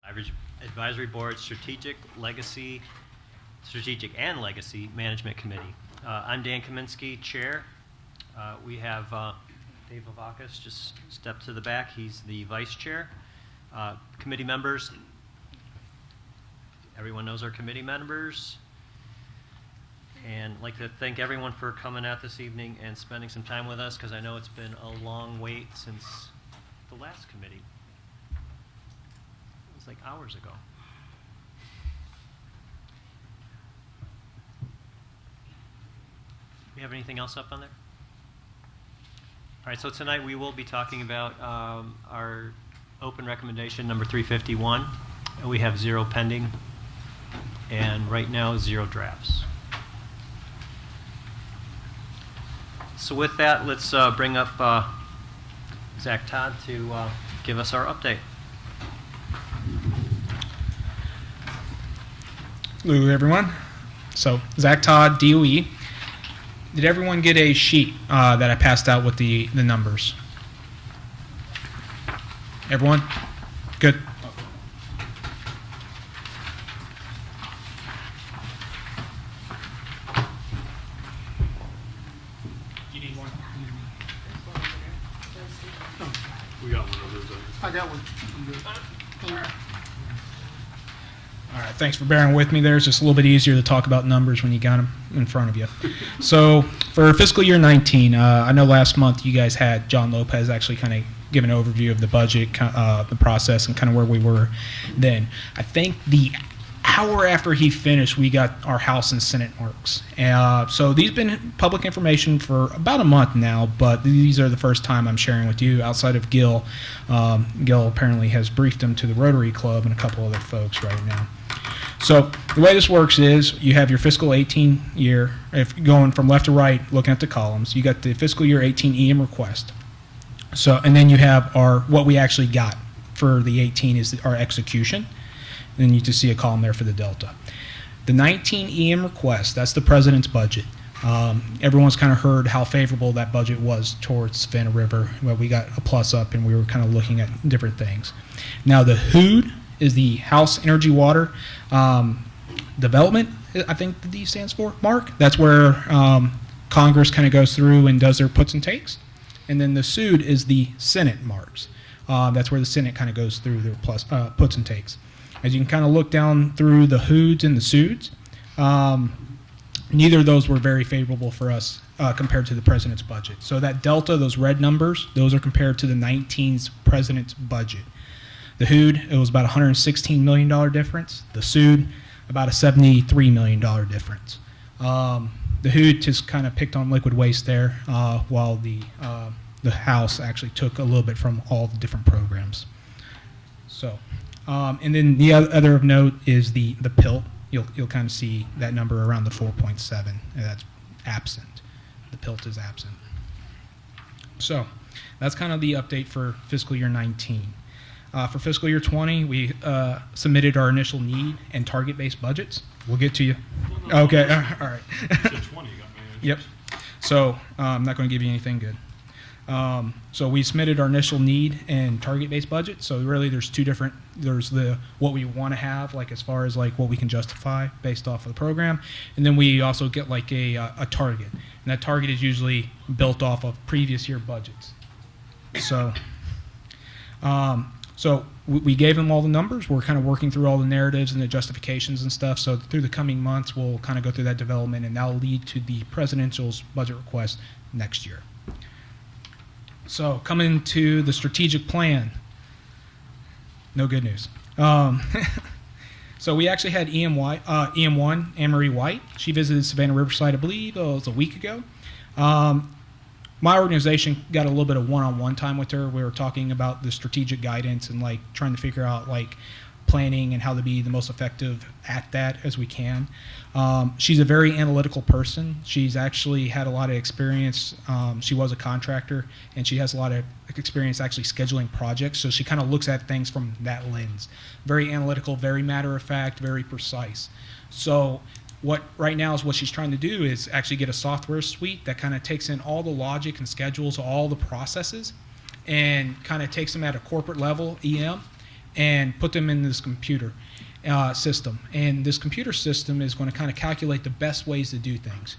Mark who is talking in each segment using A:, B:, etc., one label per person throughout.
A: Advisory Board Strategic and Legacy Management Committee. I'm Dan Kaminsky, Chair. We have Dave Lavakis just stepped to the back. He's the Vice Chair. Committee members, everyone knows our committee members. And I'd like to thank everyone for coming out this evening and spending some time with us, because I know it's been a long wait since the last committee. It was like hours ago. We have anything else up on there? All right, so tonight we will be talking about our open recommendation number 351. We have 0 pending, and right now 0 drafts. So with that, let's bring up Zack Todd to give us our update.
B: Hello, everyone. So, Zack Todd, DOE. Did everyone get a sheet that I passed out with the numbers? Everyone? Good. You need one?
C: We got one of those.
D: I got one.
B: All right, thanks for bearing with me there. It's just a little bit easier to talk about numbers when you got them in front of you. So for fiscal year 19, I know last month you guys had John Lopez actually kind of give an overview of the budget, the process, and kind of where we were then. I think the hour after he finished, we got our House and Senate marks. So these have been public information for about a month now, but these are the first time I'm sharing with you outside of Gil. Gil apparently has briefed them to the Rotary Club and a couple other folks right now. So the way this works is you have your fiscal 18 year, if going from left to right, looking at the columns, you got the fiscal year 18 EM request. So, and then you have what we actually got for the 18 is our execution. Then you just see a column there for the delta. The 19 EM request, that's the president's budget. Everyone's kind of heard how favorable that budget was towards Savannah River. Well, we got a plus up and we were kind of looking at different things. Now the HOOD is the House Energy Water Development, I think the D stands for, Mark. That's where Congress kind of goes through and does their puts and takes. And then the SUD is the Senate marks. That's where the Senate kind of goes through their puts and takes. As you can kind of look down through the HOODs and the SUDs, neither of those were very favorable for us compared to the president's budget. So that delta, those red numbers, those are compared to the 19's president's budget. The HOOD, it was about a $116 million difference. The SUD, about a $73 million difference. The HOOD just kind of picked on liquid waste there, while the House actually took a little bit from all the different programs. So, and then the other of note is the PILT. You'll kind of see that number around the 4.7, and that's absent. The PILT is absent. So, that's kind of the update for fiscal year 19. For fiscal year 20, we submitted our initial need and target-based budgets. We'll get to you. Okay, all right.
C: You said 20 got managed.
B: Yep. So I'm not going to give you anything good. So we submitted our initial need and target-based budget. So really there's two different, there's what we want to have, like as far as like what we can justify based off of the program. And then we also get like a target. And that target is usually built off of previous year budgets. So, so we gave them all the numbers. We're kind of working through all the narratives and the justifications and stuff. So through the coming months, we'll kind of go through that development, and that'll lead to the presidential's budget request next year. So coming to the strategic plan, no good news. So we actually had EM1, Anne-Marie White. She visited Savannah Riverside, I believe, it was a week ago. My organization got a little bit of one-on-one time with her. We were talking about the strategic guidance and like trying to figure out like planning and how to be the most effective at that as we can. She's a very analytical person. She's actually had a lot of experience. She was a contractor, and she has a lot of experience actually scheduling projects. So she kind of looks at things from that lens. Very analytical, very matter-of-fact, very precise. So what right now is what she's trying to do is actually get a software suite that kind of takes in all the logic and schedules all the processes and kind of takes them at a corporate level, EM, and put them in this computer system. And this computer system is going to kind of calculate the best ways to do things.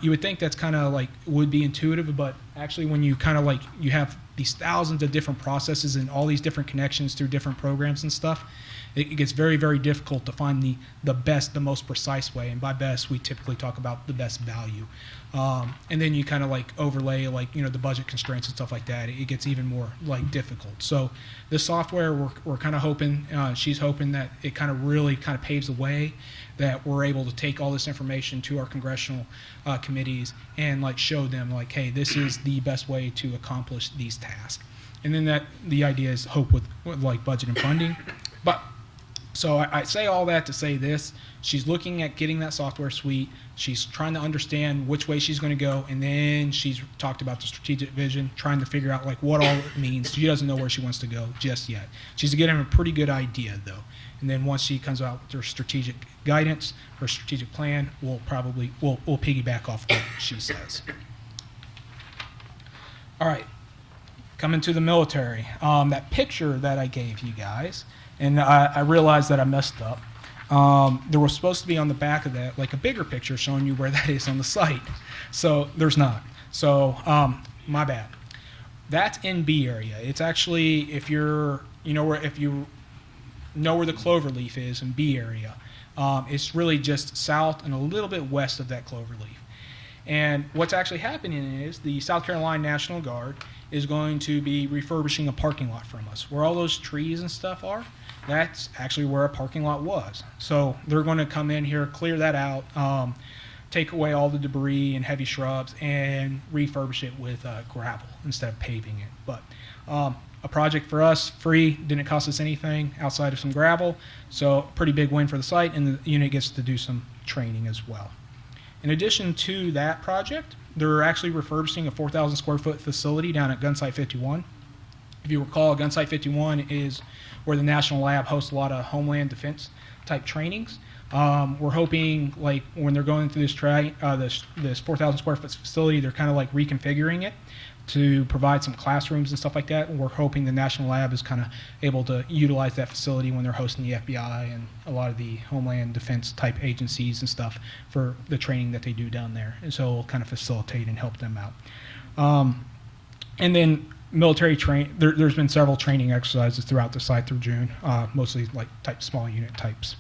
B: You would think that's kind of like would be intuitive, but actually when you kind of like you have these thousands of different processes and all these different connections through different programs and stuff, it gets very, very difficult to find the best, the most precise way. And by best, we typically talk about the best value. And then you kind of like overlay like, you know, the budget constraints and stuff like that. It gets even more like difficult. So this software, we're kind of hoping, she's hoping that it kind of really kind of paves the way, that we're able to take all this information to our congressional committees and like show them like, hey, this is the best way to accomplish these tasks. And then the idea is hope with like budget and funding. But so I say all that to say this: she's looking at getting that software suite. She's trying to understand which way she's going to go, and then she's talked about the strategic vision, trying to figure out like what all it means. She doesn't know where she wants to go just yet. She's getting a pretty good idea though. And then once she comes out with her strategic guidance, her strategic plan, we'll piggyback off what she says. All right, coming to the military. That picture that I gave you guys, and I realized that I messed up. There was supposed to be on the back of that like a bigger picture showing you where that is on the site. So there's not. So my bad. That's in B area. It's actually, if you know where the cloverleaf is in B area, it's really just south and a little bit west of that cloverleaf. And what's actually happening is the South Carolina National Guard is going to be refurbishing a parking lot from us. Where all those trees and stuff are, that's actually where a parking lot was. So they're going to come in here, clear that out, take away all the debris and heavy shrubs, and refurbish it with gravel instead of paving it. But a project for us, free, didn't cost us anything outside of some gravel. So pretty big win for the site, and the unit gets to do some training as well. In addition to that project, they're actually refurbishing a 4,000 square foot facility down at Gun Site 51. If you recall, Gun Site 51 is where the National Lab hosts a lot of homeland defense type trainings. We're hoping, like, when they're going through this 4,000 square foot facility, they're kind of like reconfiguring it to provide some classrooms and stuff like that. And we're hoping the National Lab is kind of able to utilize that facility when they're hosting the FBI and a lot of the homeland defense type agencies and stuff for the training that they do down there. And so it'll kind of facilitate and help them out. And then military there's been several training exercises throughout the site through June, mostly like small unit types,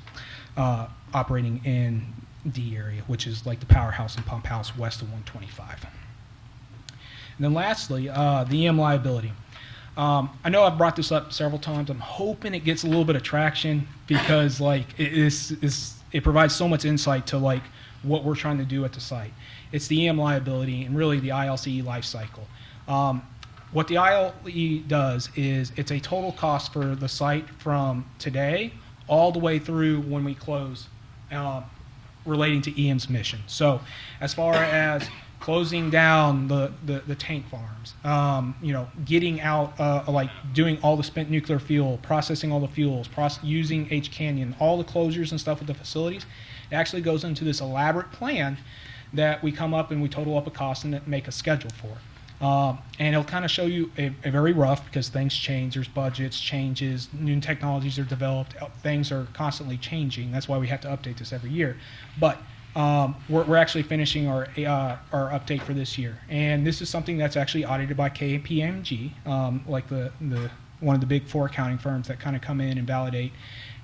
B: operating in D area, which is like the powerhouse and pump house west of 125. And then lastly, the EM liability. I know I've brought this up several times. I'm hoping it gets a little bit of traction because like it provides so much insight to like what we're trying to do at the site. It's the EM liability and really the ILCE life cycle. What the ILE does is it's a total cost for the site from today all the way through when we close, relating to EM's mission. So as far as closing down the tank farms, getting out, like doing all the spent nuclear fuel, processing all the fuels, using H Canyon, all the closures and stuff with the facilities, it actually goes into this elaborate plan that we come up and we total up a cost and make a schedule for. And it'll kind of show you a very rough, because things change, there's budgets, changes, new technologies are developed, things are constantly changing. That's why we have to update this every year. But we're actually finishing our update for this year. And this is something that's actually audited by KPMG, like one of the big four accounting firms that kind of come in and validate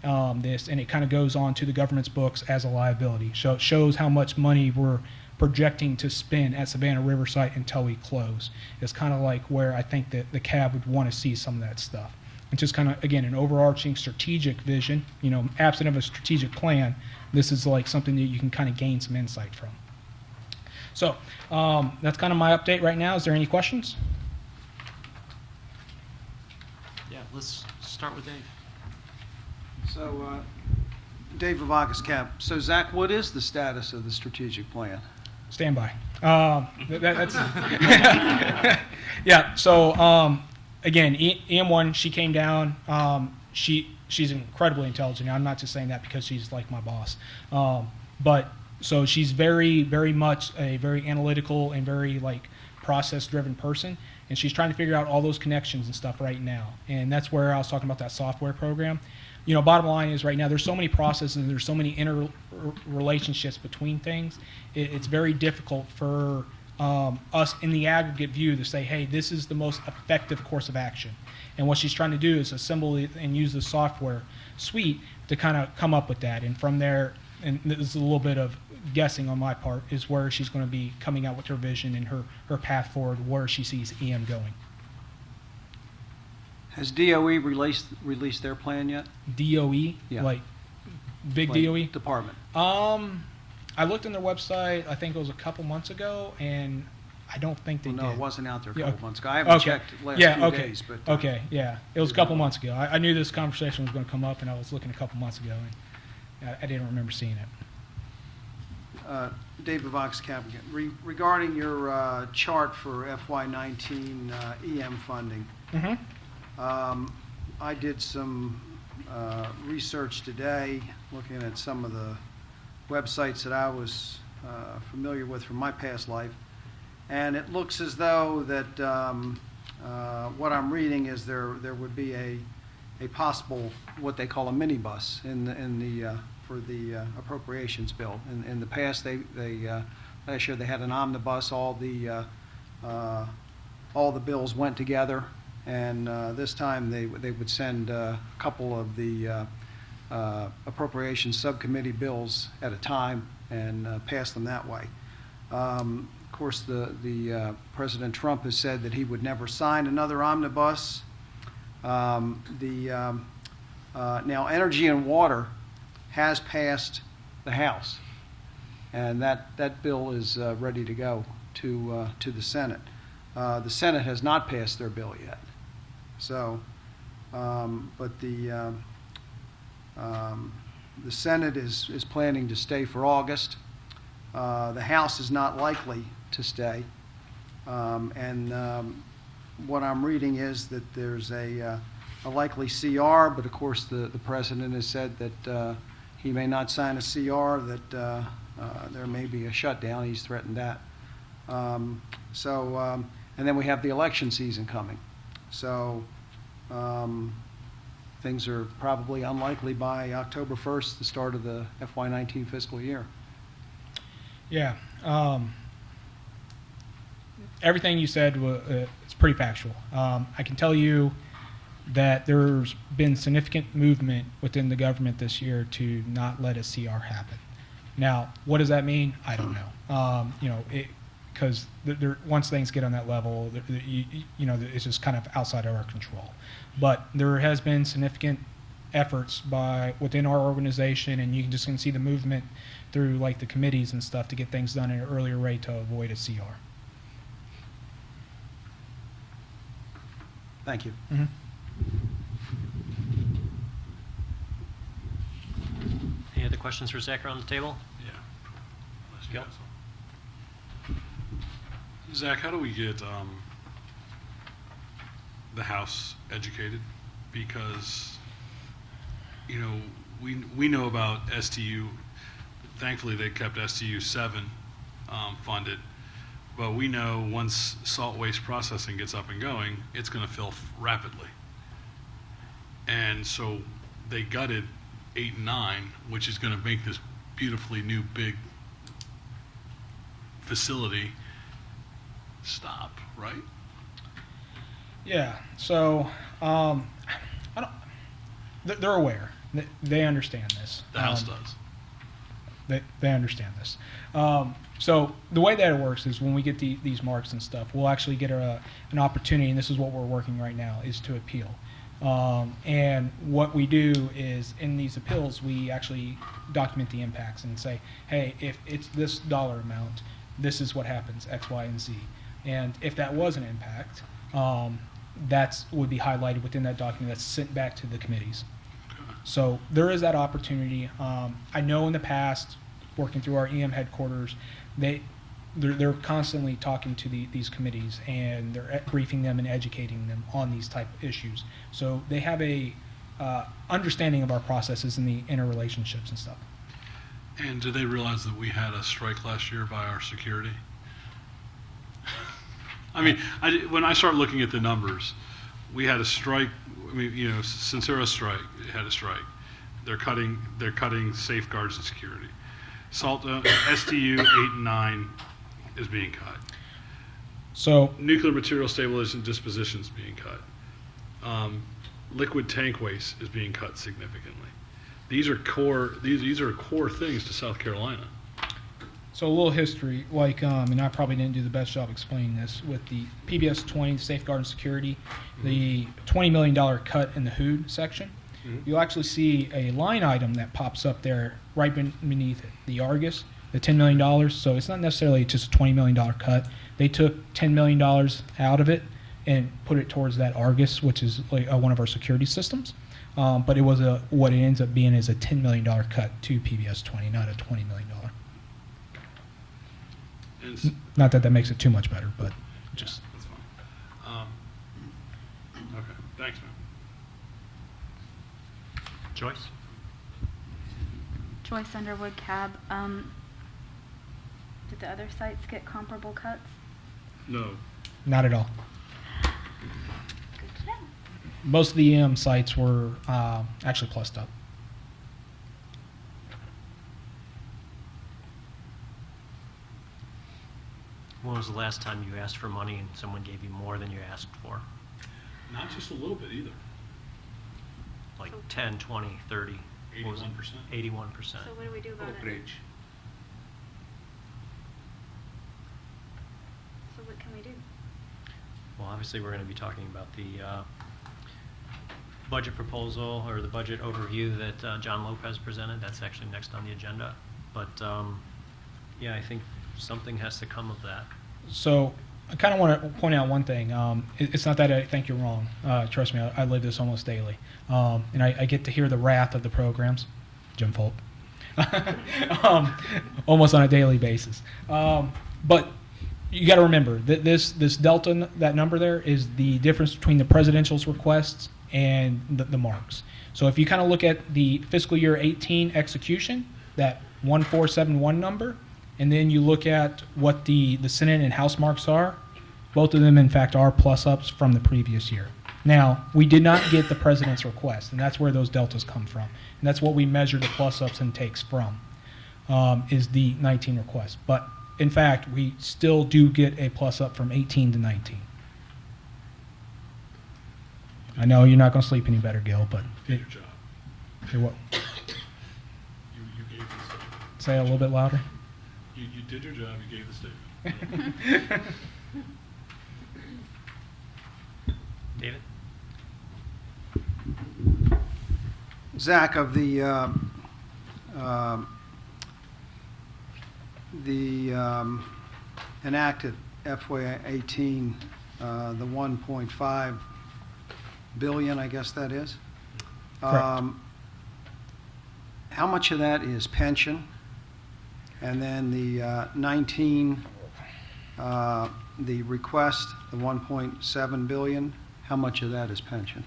B: this, and it kind of goes on to the government's books as a liability. So it shows how much money we're projecting to spend at Savannah River site until we close. It's kind of like where I think that the CAB would want to see some of that stuff. It's just kind of, again, an overarching strategic vision, absent of a strategic plan. This is like something that you can kind of gain some insight from. So that's kind of my update right now. Is there any questions?
A: Yeah, let's start with Dave.
D: So, Dave Lavakis, Cap. So, Zach, what is the status of the strategic plan?
B: Stand by. That's yeah. So again, EM1, she came down. She's incredibly intelligent. I'm not just saying that because she's like my boss, but so she's very, very much a very analytical and very like process-driven person. And she's trying to figure out all those connections and stuff right now. And that's where I was talking about that software program. You know, bottom line is right now there's so many processes and there's so many relationships between things. It's very difficult for us in the aggregate view to say, hey, this is the most effective course of action. And what she's trying to do is assemble it and use the software suite to kind of come up with that. And from there, and this is a little bit of guessing on my part, is where she's going to be coming out with her vision and her path forward, where she sees EM going.
D: Has DOE released their plan yet?
B: DOE?
D: Yeah.
B: Like big
D: Like
B: DOE?
D: Department.
B: I looked on their website, I think it was a couple months ago, and I don't think they
D: Well, no,
B: did.
D: it wasn't out there a
B: Yeah,
D: couple
B: okay.
D: months ago. I haven't checked the last few days, but
B: Okay, yeah. It was a couple months ago. I knew this conversation was going to come up, and I was looking a couple months ago, and I didn't remember seeing it.
D: Dave Vivakis, Cabinet. Regarding your chart for FY19 EM funding, I did some research today, looking at some of the websites that I was familiar with from my past life, and it looks as though that what I'm reading is there would be a possible what they call a minibus for the appropriations bill. In the past, last year they had an omnibus. All the bills went together, and this time they would send a couple of the appropriations subcommittee bills at a time and pass them that way. Of course, the President Trump has said that he would never sign another omnibus. Now, energy and water has passed the House, and that bill is ready to go to the Senate. The Senate has not passed their bill yet. So, but the Senate is planning to stay for August. The House is not likely to stay, and what I'm reading is that there's a likely CR, but of course the President has said that he may not sign a CR, that there may be a shutdown. He's threatened that. And then we have the election season coming. So things are probably unlikely by October 1st, the start of the FY19 fiscal year.
B: Yeah. Everything you said is pretty factual. I can tell you that there's been significant movement within the government this year to not let a CR happen. Now, what does that mean? I don't know. Because once things get on that level, it's just kind of outside of our control. But there has been significant efforts within our organization, and you can just see the movement through like the committees and stuff to get things done at an earlier rate to avoid a CR.
D: Thank you.
B: Mm-hmm.
A: Any other questions for Zach around the table?
C: Yeah. Unless you
A: Yep.
C: got some. Zach, how do we get the House educated? Because, we know about STU. Thankfully, they kept STU 7 funded. But we know once salt waste processing gets up and going, it's going to fill rapidly. And so they gutted 8 and 9, which is going to make this beautifully new big facility stop, right?
B: Yeah. So they're aware. They understand this.
C: The House does.
B: They understand this. So the way that it works is when we get these marks and stuff, we'll actually get an opportunity, and this is what we're working right now, is to appeal. And what we do is in these appeals, we actually document the impacts and say, hey, if it's this dollar amount, this is what happens, X, Y, and Z. And if that was an impact, that would be highlighted within that document that's sent back to the committees. So there is that opportunity. I know in the past, working through our EM headquarters, they're constantly talking to these committees, and they're briefing them and educating them on these type of issues. So they have a understanding of our processes and the interrelationships and stuff.
C: And do they realize that we had a strike last year by our security? I mean, when I start looking at the numbers, we had a strike. I mean, you know, Sincero strike had a strike. They're cutting safeguards and security. STU 8 and 9 is being cut.
B: So
C: Nuclear material stabilization and disposition is being cut. Liquid tank waste is being cut significantly. These are core. These are core things to South Carolina.
B: So a little history, like, and I probably didn't do the best job explaining this, with the PBS 20, Safeguard and Security, the $20 million cut in the HOOD section, you'll actually see a line item that pops up there right beneath it, the Argus, the $10 million. So it's not necessarily just a $20 million cut. They took $10 million out of it and put it towards that Argus, which is like one of our security systems. But it was what it ends up being is a $10 million cut to PBS 20, not a $20 million. Not that makes it too much better, but just.
C: That's fine. Okay, thanks, man.
A: Joyce?
E: Joyce Underwood, Cab. Did the other sites get comparable cuts?
C: No.
B: Not at all.
E: Good to know.
B: Most of the EM sites were actually plussed up.
A: When was the last time you asked for money and someone gave you more than you asked for?
C: Not just a little bit either.
A: Like 10, 20, 30?
C: 81%.
A: 81%.
E: So what do we do about it? So what can we do?
A: Well, obviously, we're going to be talking about the budget proposal or the budget overview that John Lopez presented. That's actually next on the agenda. But, yeah, I think something has to come of that.
B: So I kind of want to point out one thing. It's not that I think you're wrong. Trust me, I live this almost daily. And I get to hear the wrath of the programs. Jim Folk. Almost on a daily basis. But you got to remember that this delta, that number there, is the difference between the presidential's requests and the marks. So if you kind of look at the fiscal year 18 execution, that 1471 number, and then you look at what the Senate and House marks are, both of them, in fact, are plus-ups from the previous year. Now, we did not get the president's request, and that's where those deltas come from. And that's what we measure the plus-ups and takes from, is the 19 request. But, in fact, we still do get a plus-up from 18 to 19. I know you're not going to sleep any better, Gil, but...
C: You did your job.
B: What?
C: You gave the statement.
B: Say it a little bit louder.
C: You did your job. You gave the statement.
A: David?
D: Zach, of the enacted FY18, the 1.5 billion, I guess that is.
B: Correct.
D: How much of that is pension? And then the 19, the request, the 1.7 billion, how much of that is pension?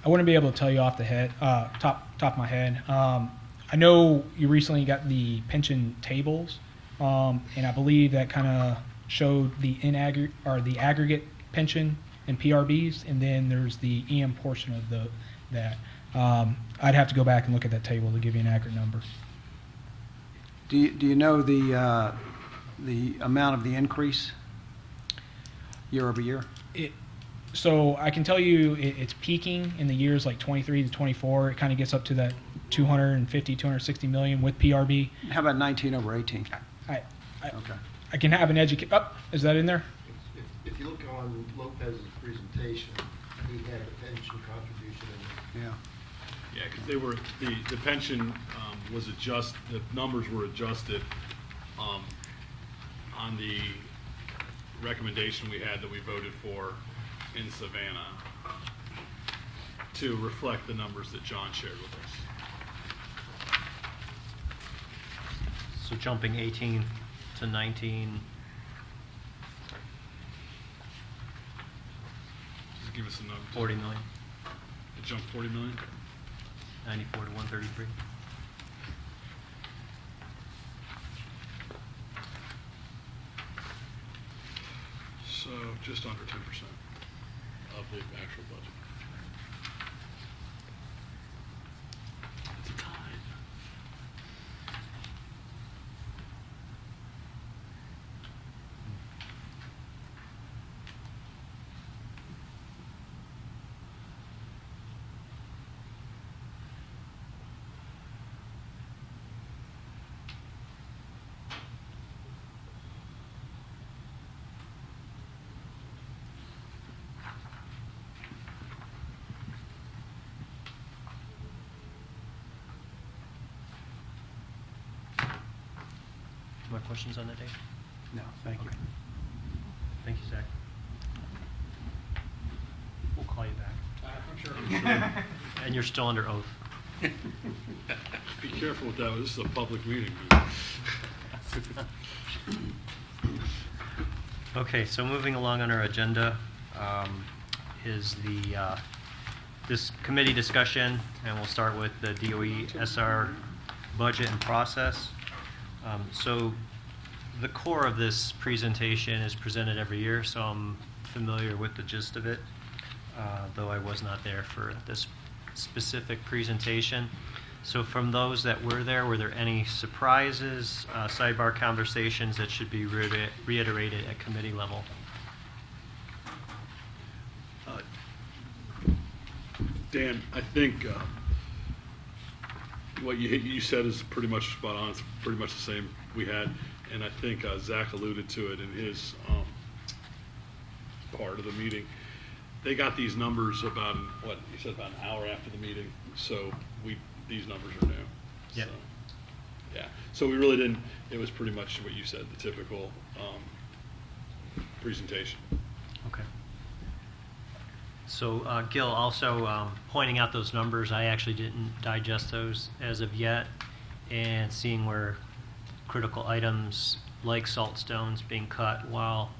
B: I wouldn't be able to tell you off the head, top of my head. I know you recently got the pension tables, and I believe that kind of showed the aggregate pension and PRBs, and then there's the EM portion of that. I'd have to go back and look at that table to give you an accurate number.
D: Do you know the amount of the increase year over year?
B: So I can tell you it's peaking in the years like 23 to 24. It kind of gets up to that 250, 260 million with PRB.
D: How about 19 over 18?
B: Okay.
D: Okay.
B: I can have an is that in there?
F: If you look on Lopez's presentation, he had a pension contribution in there.
D: Yeah.
C: Yeah, because they were the pension was adjusted. The numbers were adjusted on the recommendation we had that we voted for in Savannah to reflect the numbers that John shared with us.
A: So jumping 18 to 19.
C: Just give us a number.
A: 40 million,
C: It jumped 40 million.
A: 94 to 133.
C: So just under 10% of the actual budget. It's a tithe.
A: More questions on that, Dave?
D: No, thank you.
A: Thank you, Zach. We'll call you back.
B: I'm sure.
A: And you're still under oath.
C: Be careful with that. This is a public meeting.
A: Okay, so moving along on our agenda is this committee discussion, and we'll start with the DOE SR budget and process. So the core of this presentation is presented every year, so I'm familiar with the gist of it, though I was not there for this specific presentation. So from those that were there any surprises, sidebar conversations that should be reiterated at committee level?
C: Dan, I think what you said is pretty much spot on. It's pretty much the same we had, and I think Zach alluded to it in his part of the meeting. They got these numbers about what you said about an hour after the meeting, so these numbers are new.
A: Yeah.
C: So, yeah. So we really didn't. It was pretty much what you said, the typical presentation.
A: Okay. So Gil, also pointing out those numbers, I actually didn't digest those as of yet, and seeing where critical items like salt stones being cut while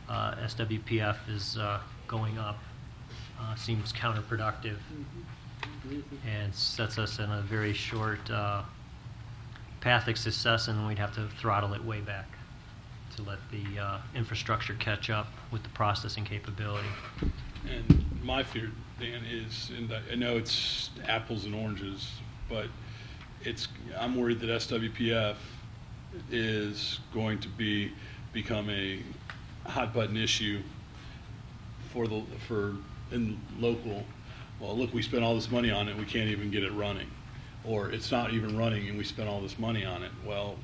A: SWPF is going up seems counterproductive and sets us in a very short path of success, and we'd have to throttle it way back to let the infrastructure catch up with the processing capability.
C: And my fear, Dan, is, and I know it's apples and oranges, but I'm worried that SWPF is going to become a hot button issue in local. Well, look, we spent all this money on it, we can't even get it running, or it's not even running, and we spent all this money on it. Well,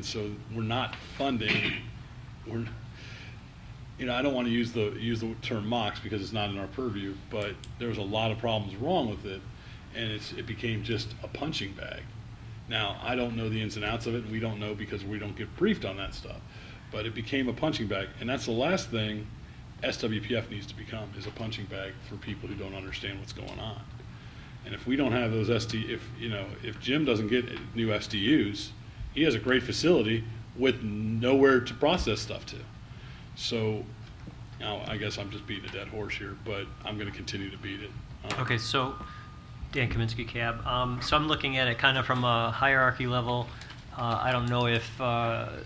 C: so we're not funding. I don't want to use the term MOX because it's not in our purview, but there was a lot of problems wrong with it, and it became just a punching bag. Now, I don't know the ins and outs of it, and we don't know because we don't get briefed on that stuff, but it became a punching bag, and that's the last thing SWPF needs to become, is a punching bag for people who don't understand what's going on. And if we don't have those if Jim doesn't get new SDUs, he has a great facility with nowhere to process stuff to. So now I guess I'm just beating a dead horse here, but I'm going to continue to beat it.
A: Okay, so Dan Kaminsky, CAB. So I'm looking at it kind of from a hierarchy level. I don't know if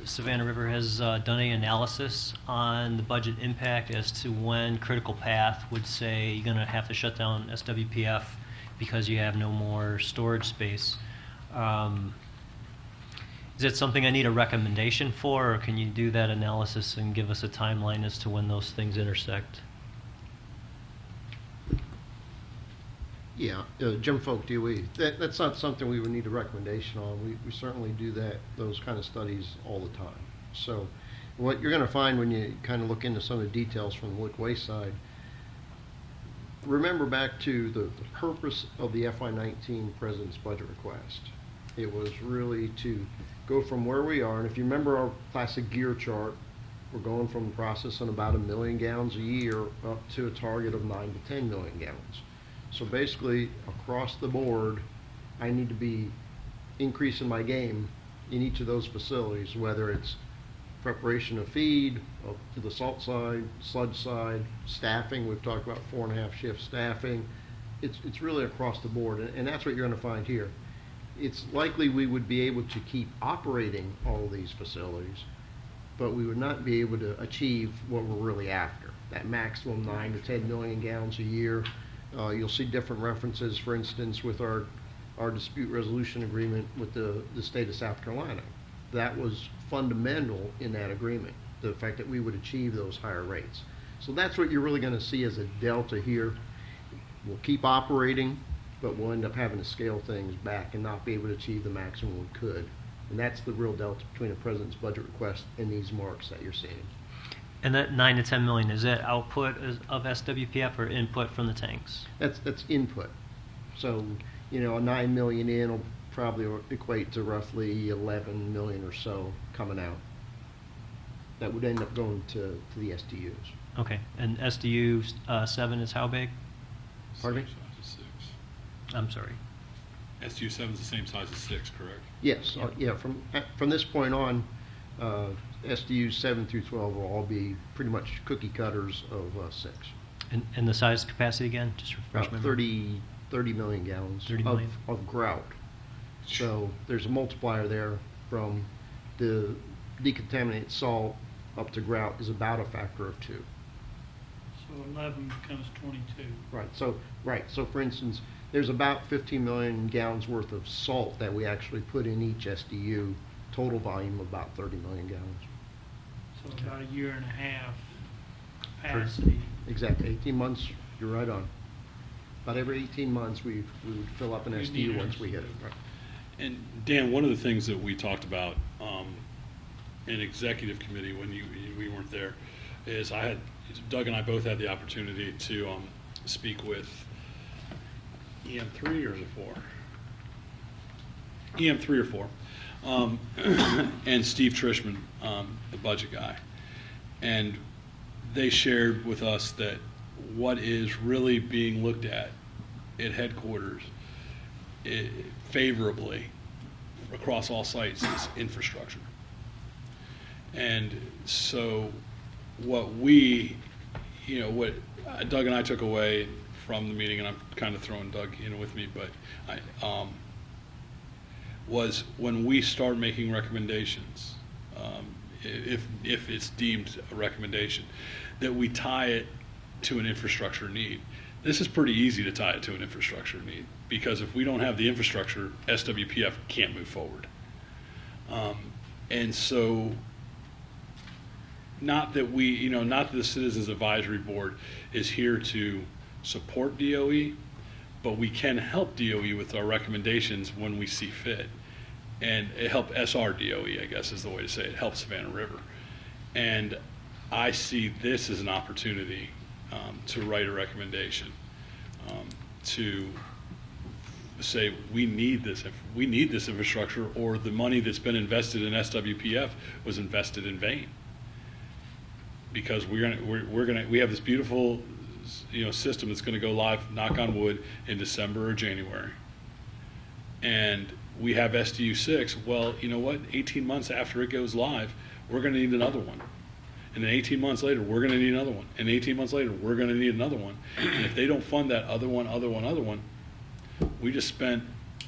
A: Savannah River has done any analysis on the budget impact as to when critical path would say you're going to have to shut down SWPF because you have no more storage space. Is it something I need a recommendation for, or can you do that analysis and give us a timeline as to when those things intersect?
F: Yeah, Jim Folk, DOE. That's not something we would need a recommendation on. We certainly do those kind of studies all the time. So what you're going to find when you kind of look into some of the details from the liquid waste side, remember back to the purpose of the FY19 President's budget request. It was really to go from where we are, and if you remember our classic gear chart, we're going from processing about 1 million gallons a year up to a target of 9 to 10 million gallons. So basically, across the board, I need to be increasing my game in each of those facilities, whether it's preparation of feed, up to the salt side, sludge side, staffing. We've talked about 4.5 shift staffing. It's really across the board, and that's what you're going to find here. It's likely we would be able to keep operating all of these facilities, but we would not be able to achieve what we're really after, that maximum 9 to 10 million gallons a year. You'll see different references, for instance, with our dispute resolution agreement with the state of South Carolina. That was fundamental in that agreement, the fact that we would achieve those higher rates. So that's what you're really going to see as a delta here. We'll keep operating, but we'll end up having to scale things back and not be able to achieve the maximum we could. And that's the real delta between the president's budget request and these marks that you're seeing.
A: And that 9 to 10 million, is that output of SWPF or input from the tanks?
F: That's input. So, you know, a 9 million in will probably equate to roughly 11 million or so coming out. That would end up going to the SDUs.
A: Okay, and SDU 7 is how big?
F: Pardon me?
C: Same size as 6.
A: I'm sorry.
C: STU 7 is the same size as 6, correct?
F: Yes,
A: Yep.
F: yeah, from this point on, SDUs 7 through 12 will all be pretty much cookie cutters of 6.
A: And the size capacity again, just refresh
F: About
A: my memory.
F: 30 million gallons
A: 30 million.
F: of grout. So there's a multiplier there from the decontaminated salt up to grout is about a factor of 2.
G: So 11 becomes 22.
F: Right, so for instance, there's about 15 million gallons worth of salt that we actually put in each SDU, total volume of about 30 million gallons.
G: So about a year and a half capacity.
F: Exactly, 18 months, you're right on. About every 18 months, we would fill up an
G: We
F: SDU
G: need
F: once
G: an
F: we hit it.
G: SDU.
F: Right.
C: And Dan, one of the things that we talked about in executive committee when we weren't there is Doug and I both had the opportunity to speak with EM3 or is it 4? EM3 or 4, and Steve Trishman, the budget guy, and they shared with us that what is really being looked at headquarters favorably across all sites is infrastructure. And so what Doug and I took away from the meeting, and I'm kind of throwing Doug in with me, but was when we start making recommendations, if it's deemed a recommendation, that we tie it to an infrastructure need. This is pretty easy to tie it to an infrastructure need, because if we don't have the infrastructure, SWPF can't move forward. And so, not that the Citizens Advisory Board is here to support DOE, but we can help DOE with our recommendations when we see fit. And it help SR DOE, I guess is the way to say it, help Savannah River. And I see this as an opportunity to write a recommendation, to say we need this infrastructure, or the money that's been invested in SWPF was invested in vain. Because we have this beautiful system that's going to go live, knock on wood, in December or January, and we have SDU 6. Well, you know what? 18 months after it goes live, we're going to need another one. And then 18 months later, we're going to need another one. And 18 months later, we're going to need another one. And if they don't fund that other one, we just spent,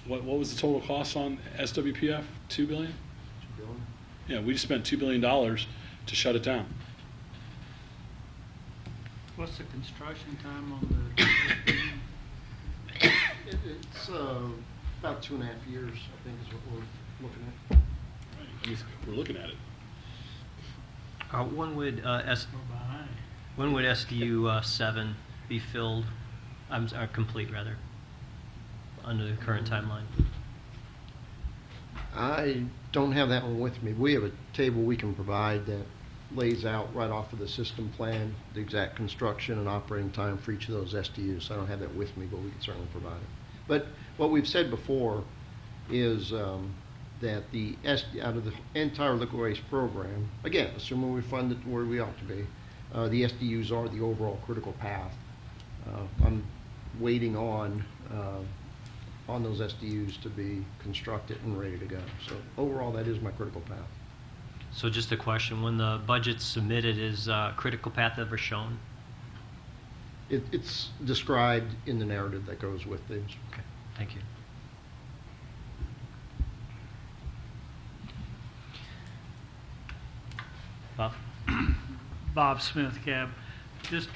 C: what was the total cost on SWPF? $2 billion?
F: $2 billion.
C: Yeah, we just spent $2 billion to shut it down.
G: What's the construction time on the
F: It's about 2.5 years, I think, is what we're looking at.
C: Right. We're looking at it.
A: When would
G: we're behind?
A: when would SDU 7 be filled? Complete rather, under the current timeline.
F: I don't have that one with me. We have a table we can provide that lays out right off of the system plan the exact construction and operating time for each of those SDUs. So I don't have that with me, but we can certainly provide it. But what we've said before is that out of the entire liquid waste program, again, assuming we fund it where we ought to be, the SDUs are the overall critical path. I'm waiting on those SDUs to be constructed and ready to go. So overall, that is my critical path.
A: So just a question: when the budget's submitted, is critical path ever shown?
F: It's described in the narrative that goes with these.
A: Okay, thank you. Bob?
G: Bob Smith, Cab. Just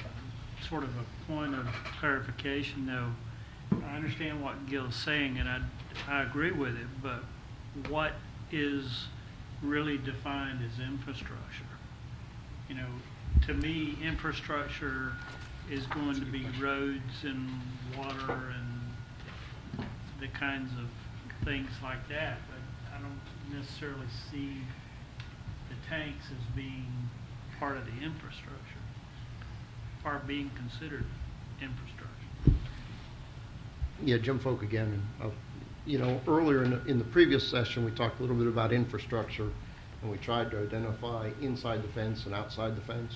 G: sort of a point of clarification, though. I understand what Gil's saying, and I agree with it, but what is really defined as infrastructure? You know, to me, infrastructure is going to be roads and water and the kinds of things like that, but I don't necessarily see the tanks as being part of the infrastructure, or being considered infrastructure.
F: Yeah, Jim Folk again. You know, earlier in the previous session, we talked a little bit about infrastructure, and we tried to identify inside the fence and outside the fence.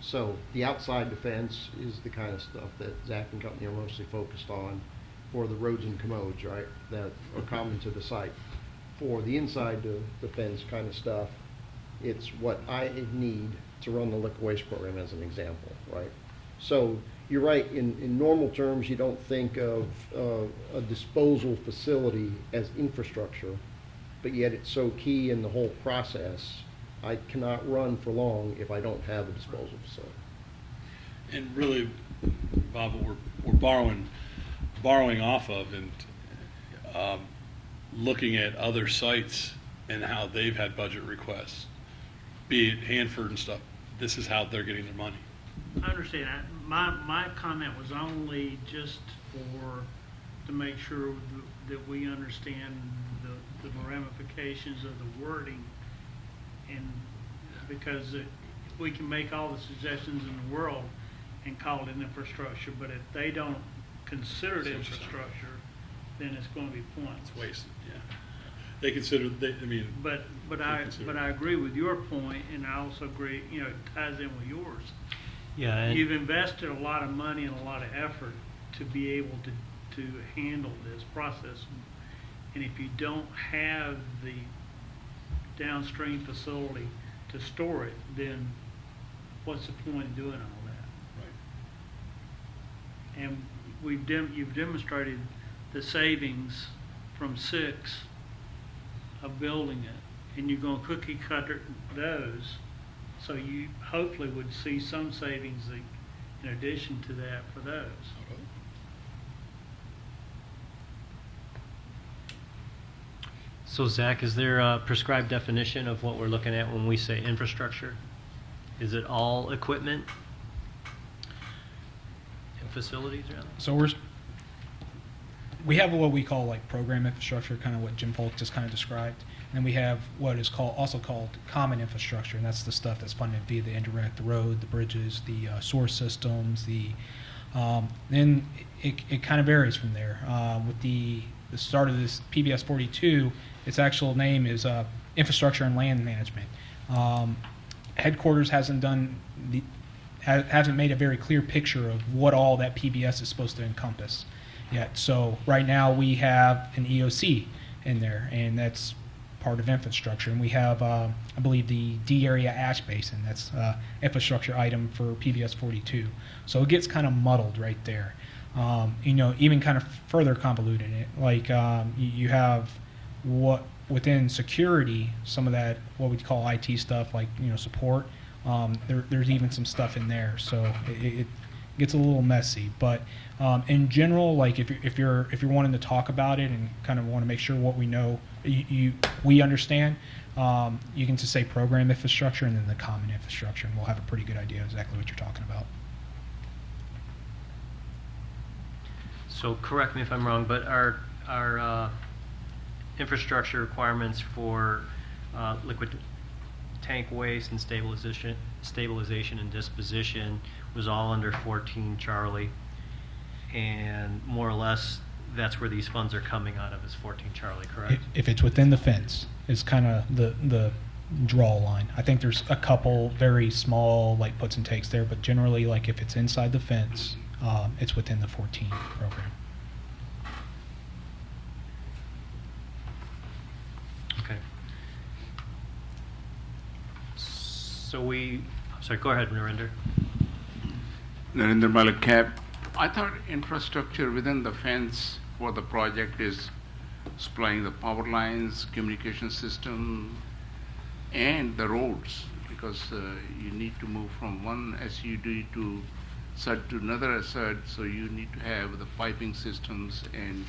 F: So the outside the fence is the kind of stuff that Zack and company are mostly focused on for the roads and commodes, right, that are common to the site. For the inside the fence kind of stuff, it's what I need to run the liquid waste program as an example, right? So you're right, in normal terms, you don't think of a disposal facility as infrastructure, but yet it's so key in the whole process. I cannot run for long if I don't have a disposal facility.
C: And really, Bob, what we're borrowing off of and looking at other sites and how they've had budget requests, be it Hanford and stuff, this is how they're getting their money.
G: I understand. My comment was only just to make sure that we understand the ramifications of the wording, and because we can make all the suggestions in the world and call it infrastructure, but if they don't consider it infrastructure, then it's going to be pointless.
C: It's wasted, yeah. They consider,
G: But I agree with your point, and I also agree, you know, it ties in with yours.
A: Yeah. And
G: You've invested a lot of money and a lot of effort to be able to handle this process. And if you don't have the downstream facility to store it, then what's the point of doing all that?
C: right.
G: And you've demonstrated the savings from 6 of building it, and you're going to cookie cutter those, so you hopefully would see some savings in addition to that for those.
A: so, Zach, is there a prescribed definition of what we're looking at when we say infrastructure? Is it all equipment and facilities, rather?
B: So we have what we call like program infrastructure, kind of what Jim Folk just kind of described. And then we have what is also called common infrastructure, and that's the stuff that's funded via the indirect, the road, the bridges, the source systems, then it kind of varies from there. With the start of this PBS 42, its actual name is Infrastructure and Land Management. Headquarters hasn't made a very clear picture of what all that PBS is supposed to encompass yet. So right now we have an EOC in there, and that's part of infrastructure. And we have, I believe, the D area ash basin. That's infrastructure item for PBS 42. So it gets kind of muddled right there. You know, even kind of further convoluted. Like you have what within security, some of that what we call IT stuff, like support. There's even some stuff in there. So it gets a little messy. But in general, like if you're wanting to talk about it and kind of want to make sure what we know, we understand, you can just say program infrastructure and then the common infrastructure, and we'll have a pretty good idea exactly what you're talking about.
A: So correct me if I'm wrong, but our infrastructure requirements for liquid tank waste and stabilization and disposition was all under 14 Charlie, and more or less that's where these funds are coming out of, is 14 Charlie, correct?
B: If it's within the fence, is kind of the draw line. I think there's a couple very small like puts and takes there, but generally, like if it's inside the fence, it's within the 14 program.
A: Okay. So I'm sorry, go ahead, Narendra.
H: Narendra Malik, CAB. I thought infrastructure within the fence for the project is supplying the power lines, communication system, and the roads. because you need to move from one SUD to SUD to another SUD, so you need to have the piping systems and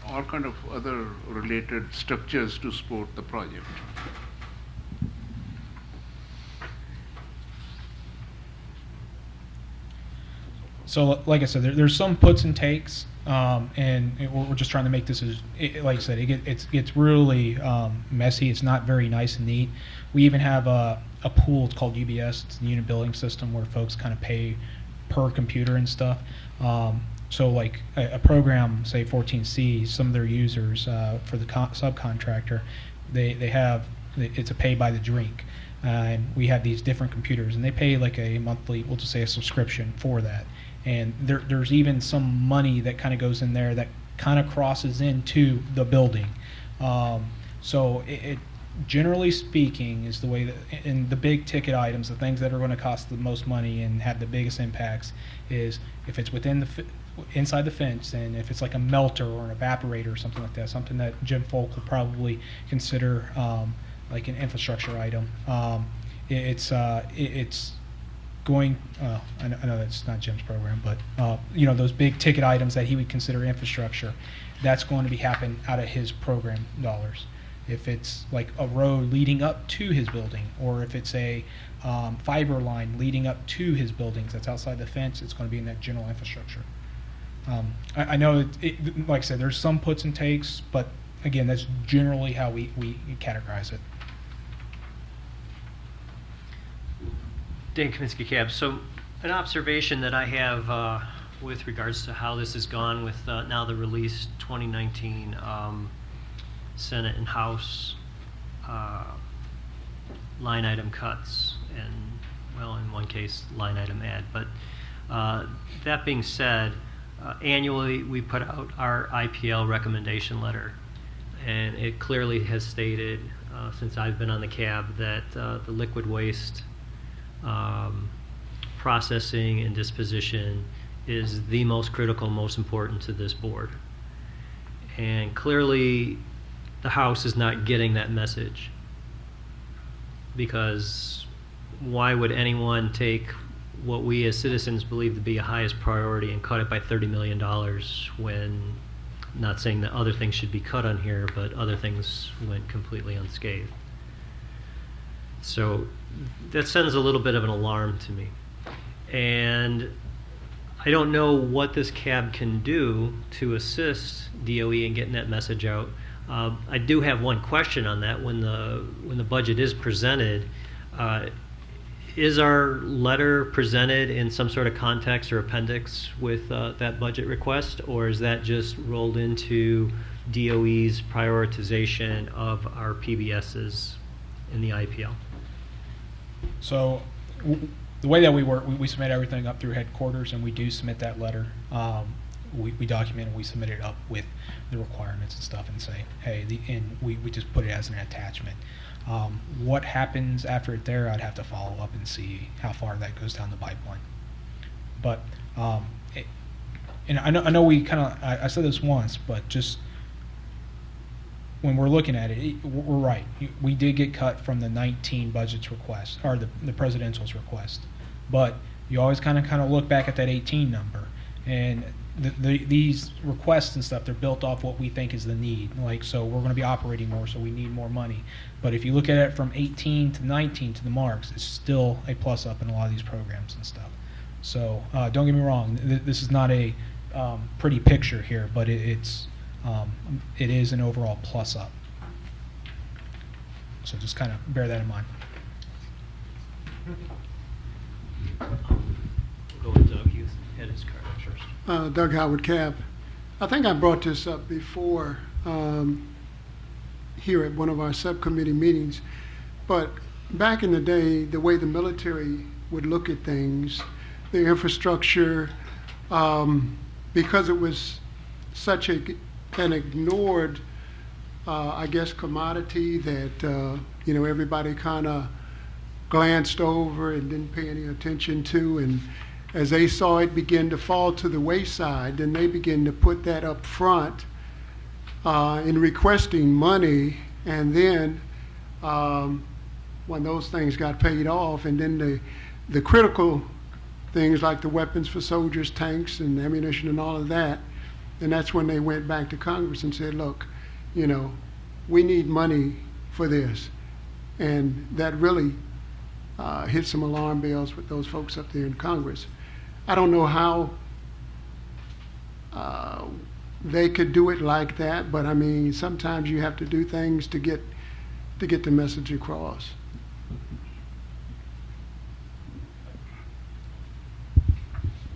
H: all kind of other related structures to support the project.
B: So, like I said, there's some puts and takes, and we're just trying to make this as, like I said, it gets really messy. It's not very nice and neat. We even have a pool. It's called UBS. It's the unit billing system where folks kind of pay per computer and stuff. So, like a program, say 14C, some of their users for the subcontractor, they have it's a pay by the drink. And we have these different computers, and they pay like a monthly, we'll just say a subscription for that. And there's even some money that kind of goes in there that kind of crosses into the building. So it generally speaking is the way that, in the big ticket items, the things that are going to cost the most money and have the biggest impacts is if it's within inside the fence, and if it's like a melter or an evaporator or something like that, something that Jim Folk will probably consider like an infrastructure item. It's going. I know that's not Jim's program, but those big ticket items that he would consider infrastructure, that's going to be happen out of his program dollars. If it's like a road leading up to his building, or if it's a fiber line leading up to his buildings that's outside the fence, it's going to be in that general infrastructure. I know, like I said, there's some puts and takes, but again, that's generally how we categorize it.
A: Dan Kaminsky, Cab. So an observation that I have with regards to how this has gone with now the released 2019 Senate and House line item cuts, and, well, in one case, line item add. But that being said, annually we put out our IPL recommendation letter, and it clearly has stated, since I've been on the cab, that the liquid waste processing and disposition is the most critical, most important to this board. And clearly the House is not getting that message, because why would anyone take what we as citizens believe to be a highest priority and cut it by $30 million when, not saying that other things should be cut on here, but other things went completely unscathed. So that sends a little bit of an alarm to me. And I don't know what this cab can do to assist DOE in getting that message out. I do have one question on that. When the budget is presented, is our letter presented in some sort of context or appendix with that budget request, or is that just rolled into DOE's prioritization of our PBSs in the IPL?
B: So the way that we work, we submit everything up through headquarters, and we do submit that letter. We document and we submit it up with the requirements and stuff, and say, hey, and we just put it as an attachment. What happens after it there, I'd have to follow up and see how far that goes down the pipeline. But and I know we kind of, I said this once, but just when we're looking at it, we're right. We did get cut from the 19 budget's request, or the presidential's request. But you always kind of look back at that 18 number, and these requests and stuff, they're built off what we think is the need. Like, so we're going to be operating more, so we need more money. But if you look at it from 18 to 19 to the marks, it's still a plus up in a lot of these programs and stuff. So don't get me wrong, this is not a pretty picture here, but it is an overall plus up. So just kind of bear that in mind.
A: We'll go with Doug. He had his card first.
I: Doug Howard, Cab. I think I brought this up before here at one of our subcommittee meetings, but back in the day, the way the military would look at things, the infrastructure, because it was such an ignored, I guess, commodity that everybody kind of glanced over and didn't pay any attention to, and as they saw it begin to fall to the wayside, then they began to put that up front in requesting money, and then when those things got paid off, and then the critical things like the weapons for soldiers, tanks and ammunition and all of that, and that's when they went back to Congress and said, look, you know, we need money for this. And that really hit some alarm bells with those folks up there in Congress. I don't know how they could do it like that, but I mean, sometimes you have to do things to get the message across.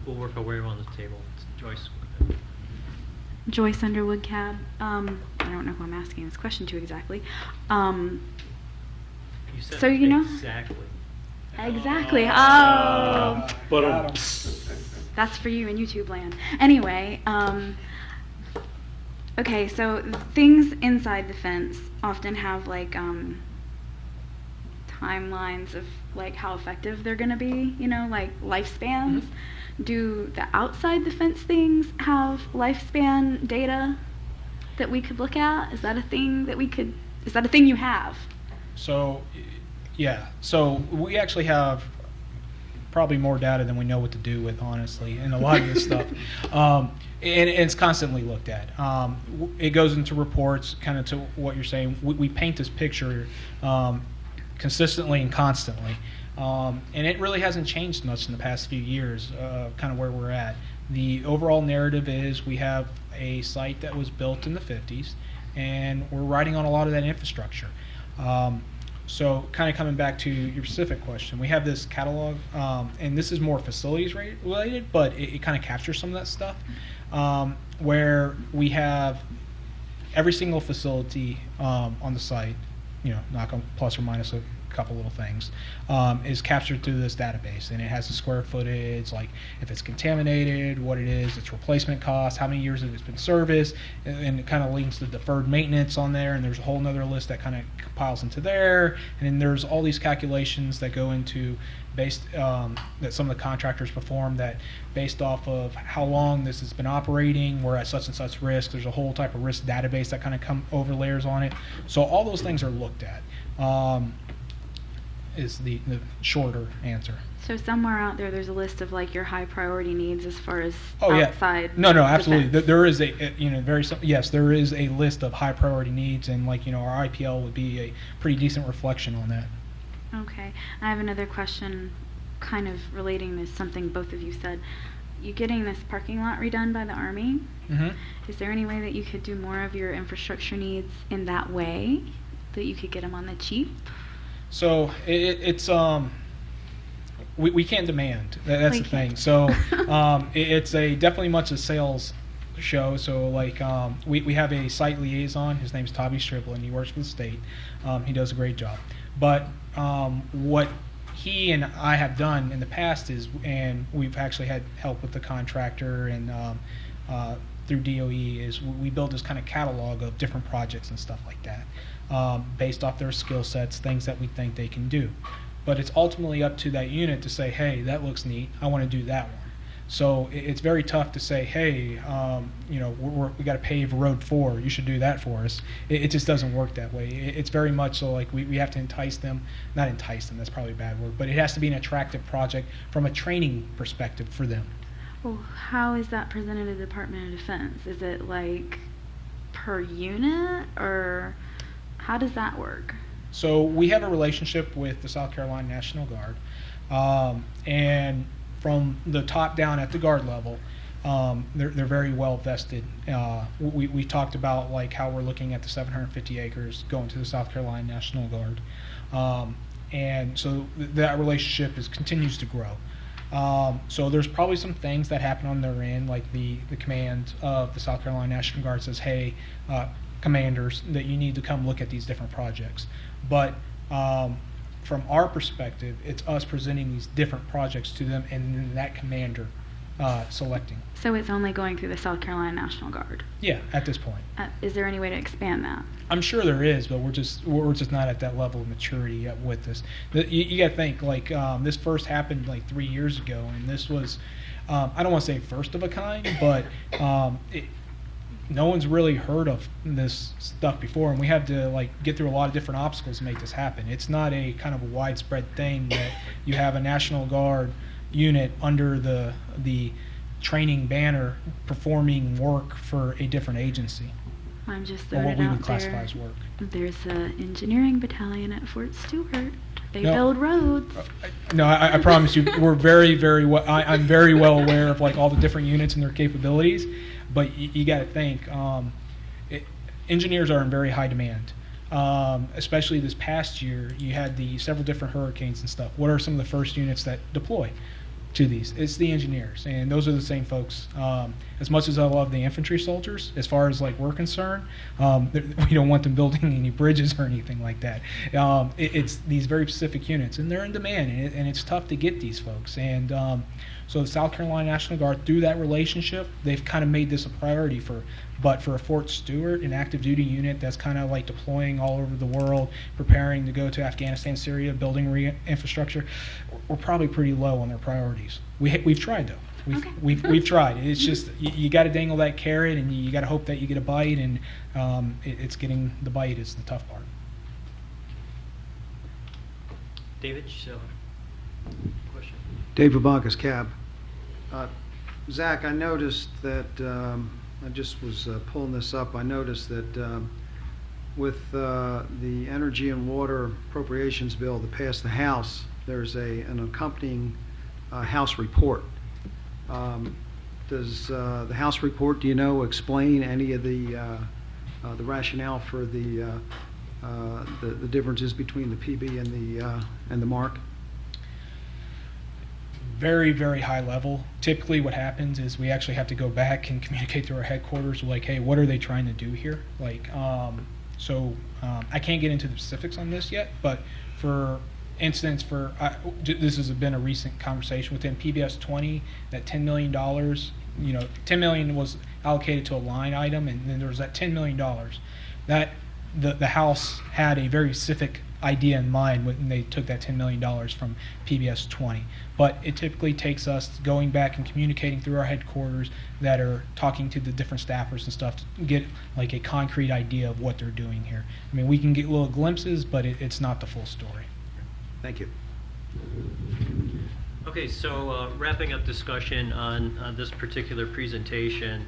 A: We'll work our way around the table. Joyce.
E: Joyce Underwood Cab. I don't know who I'm asking this question to exactly.
A: You said
E: So you know-
A: exactly.
E: Exactly. Oh,
B: But
E: that's for you in YouTube land. Anyway, okay, so things inside the fence often have like timelines of like how effective they're gonna be, you know, like lifespans.
B: Mm-hmm.
E: Do the outside the fence things have lifespan data that we could look at? Is that a thing that is that a thing you have?
B: So, yeah. So we actually have probably more data than we know what to do with, honestly, and a lot of this stuff. And it's constantly looked at. It goes into reports, kind of to what you're saying. We paint this picture consistently and constantly. And it really hasn't changed much in the past few years, kind of where we're at. The overall narrative is we have a site that was built in the 50s, and we're riding on a lot of that infrastructure. So kind of coming back to your specific question, we have this catalog, and this is more facilities related, but it kind of captures some of that stuff, where we have every single facility on the site, you know, knock on plus or minus a couple little things, is captured through this database, and it has the square footage, like if it's contaminated, what it is, its replacement cost, how many years it's been serviced, and it kind of links the deferred maintenance on there, and there's a whole nother list that kind of compiles into there, and then there's all these calculations that go into based that some of the contractors perform, that based off of how long this has been operating, we're at such and such risk. There's a whole type of risk database that kind of over layers on it. So all those things are looked at. Is the shorter answer.
E: So somewhere out there's a list of like your high priority needs as far as
B: Oh yeah.
E: outside.
B: No, absolutely.
E: defense.
B: There is you know, yes, there is a list of high priority needs, and like, you know, our IPL would be a pretty decent reflection on that.
E: Okay. I have another question kind of relating to something both of you said. You getting this parking lot redone by the Army?
B: Mm-hmm.
E: Is there any way that you could do more of your infrastructure needs in that way, that you could get them on the cheap?
B: So it's we can't demand. That's the thing. So it's definitely much a sales show. So like we have a site liaison. His name's Tommy Striblin. He works for the state. He does a great job. But what he and I have done in the past is, and we've actually had help with the contractor and through DOE, is we build this kind of catalog of different projects and stuff like that, based off their skill sets, things that we think they can do. But it's ultimately up to that unit to say, hey, that looks neat, I want to do that one. So it's very tough to say, hey, you know, we got to pave Road 4, you should do that for us. It just doesn't work that way. It's very much so like we have to entice them, not entice them, that's probably a bad word, but it has to be an attractive project from a training perspective for them.
E: Well, how is that presented to the Department of Defense? Is it like per unit, or how does that work?
B: So we have a relationship with the South Carolina National Guard, and from the top down at the Guard level, they're very well vested. We talked about like how we're looking at the 750 acres going to the South Carolina National Guard, and so that relationship continues to grow. So there's probably some things that happen on their end, like the command of the South Carolina National Guard says, hey, commanders, that you need to come look at these different projects. But from our perspective, it's us presenting these different projects to them, and then that commander selecting.
E: So it's only going through the South Carolina National Guard.
B: Yeah, at this point.
E: Is there any way to expand that?
B: I'm sure there is, but we're just not at that level of maturity yet with this. You got to think, like, this first happened like 3 years ago, and this was, I don't want to say first of a kind, but no one's really heard of this stuff before, and we have to like get through a lot of different obstacles to make this happen. It's not a kind of a widespread thing that you have a National Guard unit under the training banner performing work for a different agency,
E: I'm just
B: or
E: throwing
B: what
E: it
B: we
E: out
B: would classify
E: there.
B: as work.
E: There's an engineering battalion at Fort Stewart. They
B: No.
E: build roads.
B: No, I promise you, we're very, very well. I'm very well aware of like all the different units and their capabilities, but you got to think, engineers are in very high demand. Especially this past year, you had the several different hurricanes and stuff. What are some of the first units that deploy to these? It's the engineers, and those are the same folks. As much as I love the infantry soldiers, as far as like we're concerned, we don't want them building any bridges or anything like that. It's these very specific units, and they're in demand, and it's tough to get these folks. And so the South Carolina National Guard, through that relationship, they've kind of made this a priority but for a Fort Stewart, an active duty unit that's kind of like deploying all over the world, preparing to go to Afghanistan, Syria, building infrastructure, we're probably pretty low on their priorities. We've tried though. We've tried. It's just you got to dangle that carrot, and you got to hope that you get a bite, and it's getting the bite is the tough part.
A: David, question?
D: Dave Vabankas, cab. Zach, I noticed that, I just was pulling this up, I noticed that with the Energy and Water Appropriations Bill that passed the House, there's an accompanying House report. Does the House report, do you know, explain any of the rationale for the differences between the PB and the mark?
B: Very, very high level. Typically what happens is we actually have to go back and communicate through our headquarters, like, hey, what are they trying to do here? Like, I can't get into the specifics on this yet, but for instance, this has been a recent conversation within PBS 20, that $10 million, $10 million was allocated to a line item, and then there was that $10 million. That the House had a very specific idea in mind when they took that $10 million from PBS 20. But it typically takes us going back and communicating through our headquarters that are talking to the different staffers and stuff to get like a concrete idea of what they're doing here. I mean, we can get little glimpses, but it's not the full story.
D: Thank you.
A: Okay, so wrapping up discussion on this particular presentation,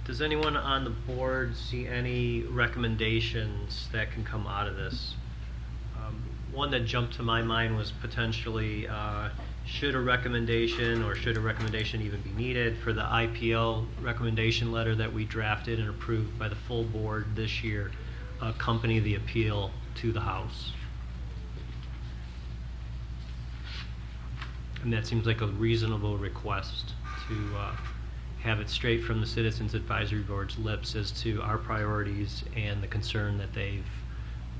A: does anyone on the board see any recommendations that can come out of this? One that jumped to my mind was potentially should a recommendation even be needed for the IPL recommendation letter that we drafted and approved by the full board this year accompany the appeal to the House? And that seems like a reasonable request to have it straight from the Citizens Advisory Board's lips as to our priorities and the concern that they've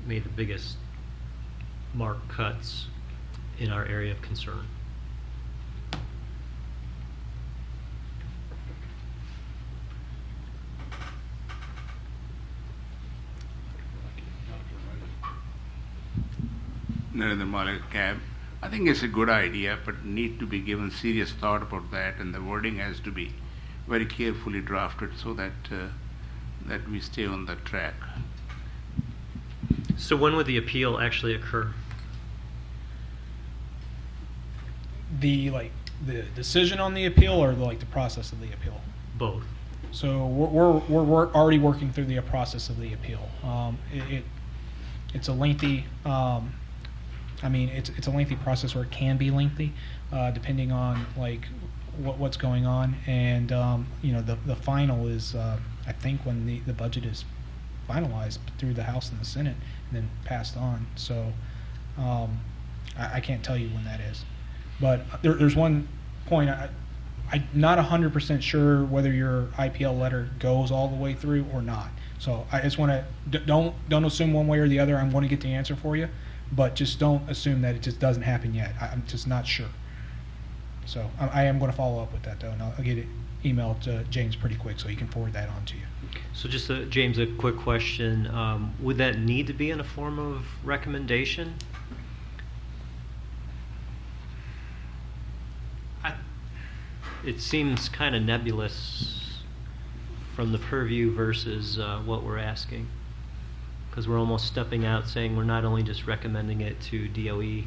A: made the biggest mark cuts in our area of concern.
H: Narendra Malik, cab. I think it's a good idea, but need to be given serious thought about that, and the wording has to be very carefully drafted so that that we stay on that track.
A: So when would the appeal actually occur?
B: The decision on the appeal, or the process of the appeal?
A: Both.
B: So we're already working through the process of the appeal. It's a lengthy. It's a lengthy process, or it can be lengthy, depending on what's going on. And the final is I think when the budget is finalized through the House and the Senate and then passed on. So I can't tell you when that is. But there's one point, I'm not 100% sure whether your IPL letter goes all the way through or not. So I just want to, don't assume one way or the other. I'm going to get the answer for you, but just don't assume that it just doesn't happen yet. I'm just not sure. So I am going to follow up with that, though, and I'll get it emailed to James pretty quick so he can forward that on to you.
A: So just, James, a quick question. Would that need to be in a form of recommendation? It seems kind of nebulous from the purview versus what we're asking. Because we're almost stepping out saying we're not only just recommending it to DOE,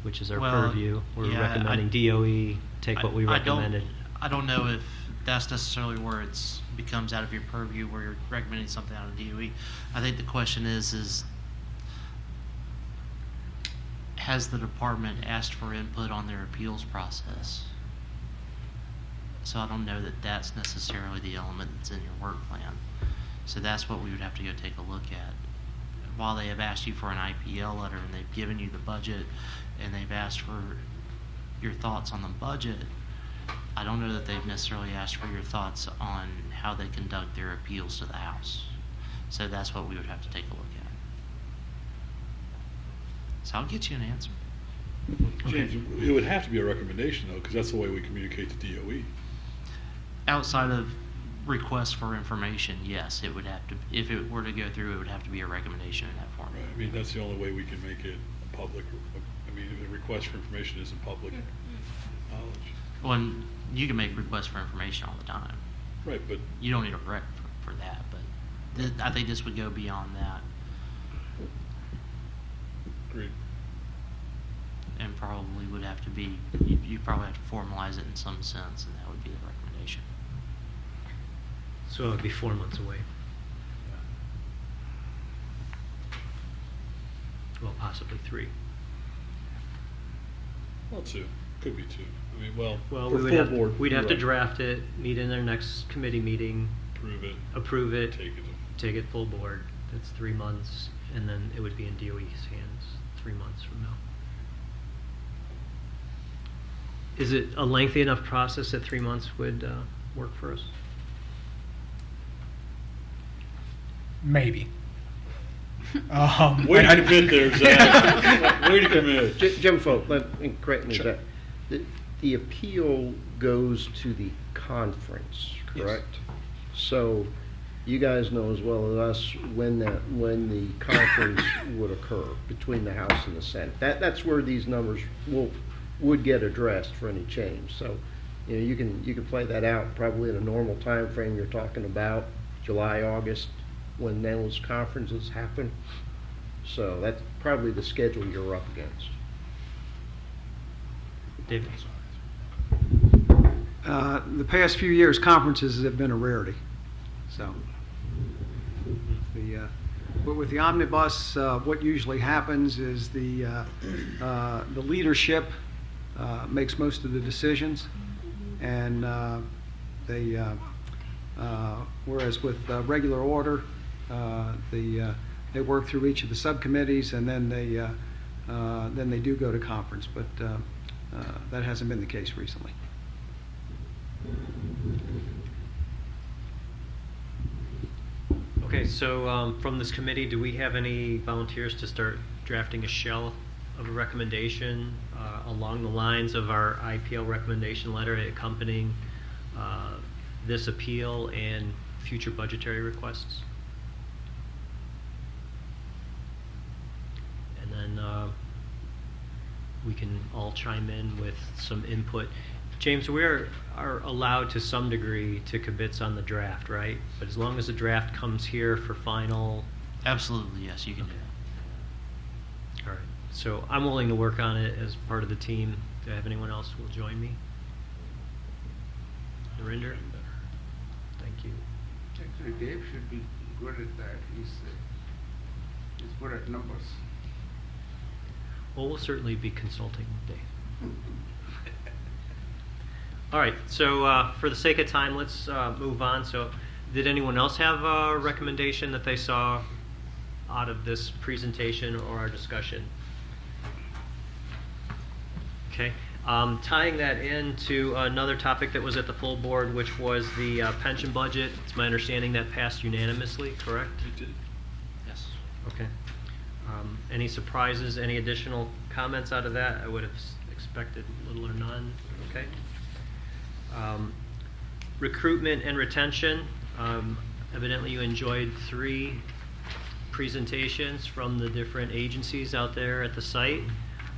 A: which is our
J: Well,
A: purview, we're
J: yeah,
A: recommending DOE take what we recommended.
J: I don't know if that's necessarily where it becomes out of your purview, where you're recommending something out of DOE. I think the question is has the department asked for input on their appeals process? So I don't know that that's necessarily the element that's in your work plan. So that's what we would have to go take a look at. While they have asked you for an IPL letter and they've given you the budget and they've asked for your thoughts on the budget, I don't know that they've necessarily asked for your thoughts on how they conduct their appeals to the House. So that's what we would have to take a look at. So I'll get you an answer.
C: James, it would have to be a recommendation, though, because that's the way we communicate to DOE.
J: Outside of requests for information, yes, it would have to, if it were to go through, it would have to be a recommendation in that form.
C: Right. I mean, that's the only way we can make it public. I mean, the request for information isn't public knowledge.
J: Well, you can make requests for information all the time.
C: Right, but
J: You don't need a rec for that, but I think this would go beyond that
C: agreed.
J: and probably would have to be, you probably have to formalize it in some sense, and that would be the recommendation.
A: So it would be 4 months away. Well, possibly 3.
C: Well, 2. Could be 2. I mean, well,
A: Well,
C: for
A: we would
C: full
A: have,
C: board,
A: we'd have to
C: right.
A: draft it, meet in their next committee meeting,
C: Approve it,
A: approve it,
C: take it.
A: full board. That's 3 months, and then it would be in DOE's hands 3 months from now. Is it a lengthy enough process that 3 months would work for us?
B: Maybe.
C: Way to commit there, Zach. Way to commit.
F: Jim Folk, correct me, Zach. The appeal goes to the conference, correct? So you guys know as well as us when the conference would occur between the House and the Senate. That's where these numbers would get addressed for any change. So, you know, you can play that out probably in a normal time frame. You're talking about July, August, when those conferences happen. So that's probably the schedule you're up against.
A: David?
D: The past few years, conferences have been a rarity. So, but with the omnibus, what usually happens is the leadership makes most of the decisions, and whereas with regular order, they work through each of the subcommittees, and then they do go to conference. But that hasn't been the case recently.
A: Okay, so from this committee, do we have any volunteers to start drafting a shell of a recommendation along the lines of our IPL recommendation letter accompanying this appeal and future budgetary requests? And then we can all chime in with some input. James, we are allowed to some degree to kibitz on the draft, right? But as long as the draft comes here for final.
J: Absolutely, yes, you can do that.
A: All right. So I'm willing to work on it as part of the team. Do I have anyone else who will join me? Narinder? Thank you.
H: Actually, Dave should be good at that. He's good at numbers.
A: Well, we'll certainly be consulting with Dave. All right, so for the sake of time, let's move on. So did anyone else have a recommendation that they saw out of this presentation or our discussion? Okay, tying that into another topic that was at the full board, which was the pension budget. It's my understanding that passed unanimously, correct?
C: It did.
J: Yes.
A: Okay. Any surprises, any additional comments out of that? I would have expected little or none. Okay. Recruitment and retention. Evidently you enjoyed 3 presentations from the different agencies out there at the site.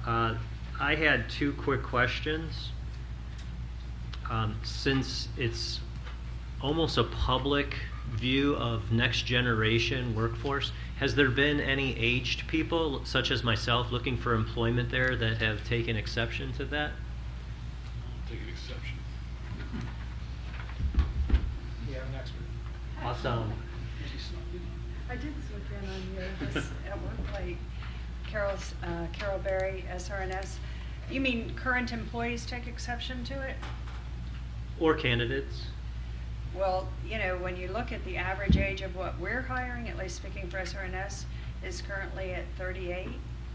A: I had 2 quick questions. Since it's almost a public view of next generation workforce. Has there been any aged people, such as myself, looking for employment there that have taken exception to that?
C: Take an exception.
B: Yeah, next one.
A: Awesome.
K: I did slip in on you this at work late. Carol Berry, SRS. You mean current employees take exception to it?
A: Or candidates?
K: Well, you know, when you look at the average age of what we're hiring, at least speaking for SRS, is currently at 38.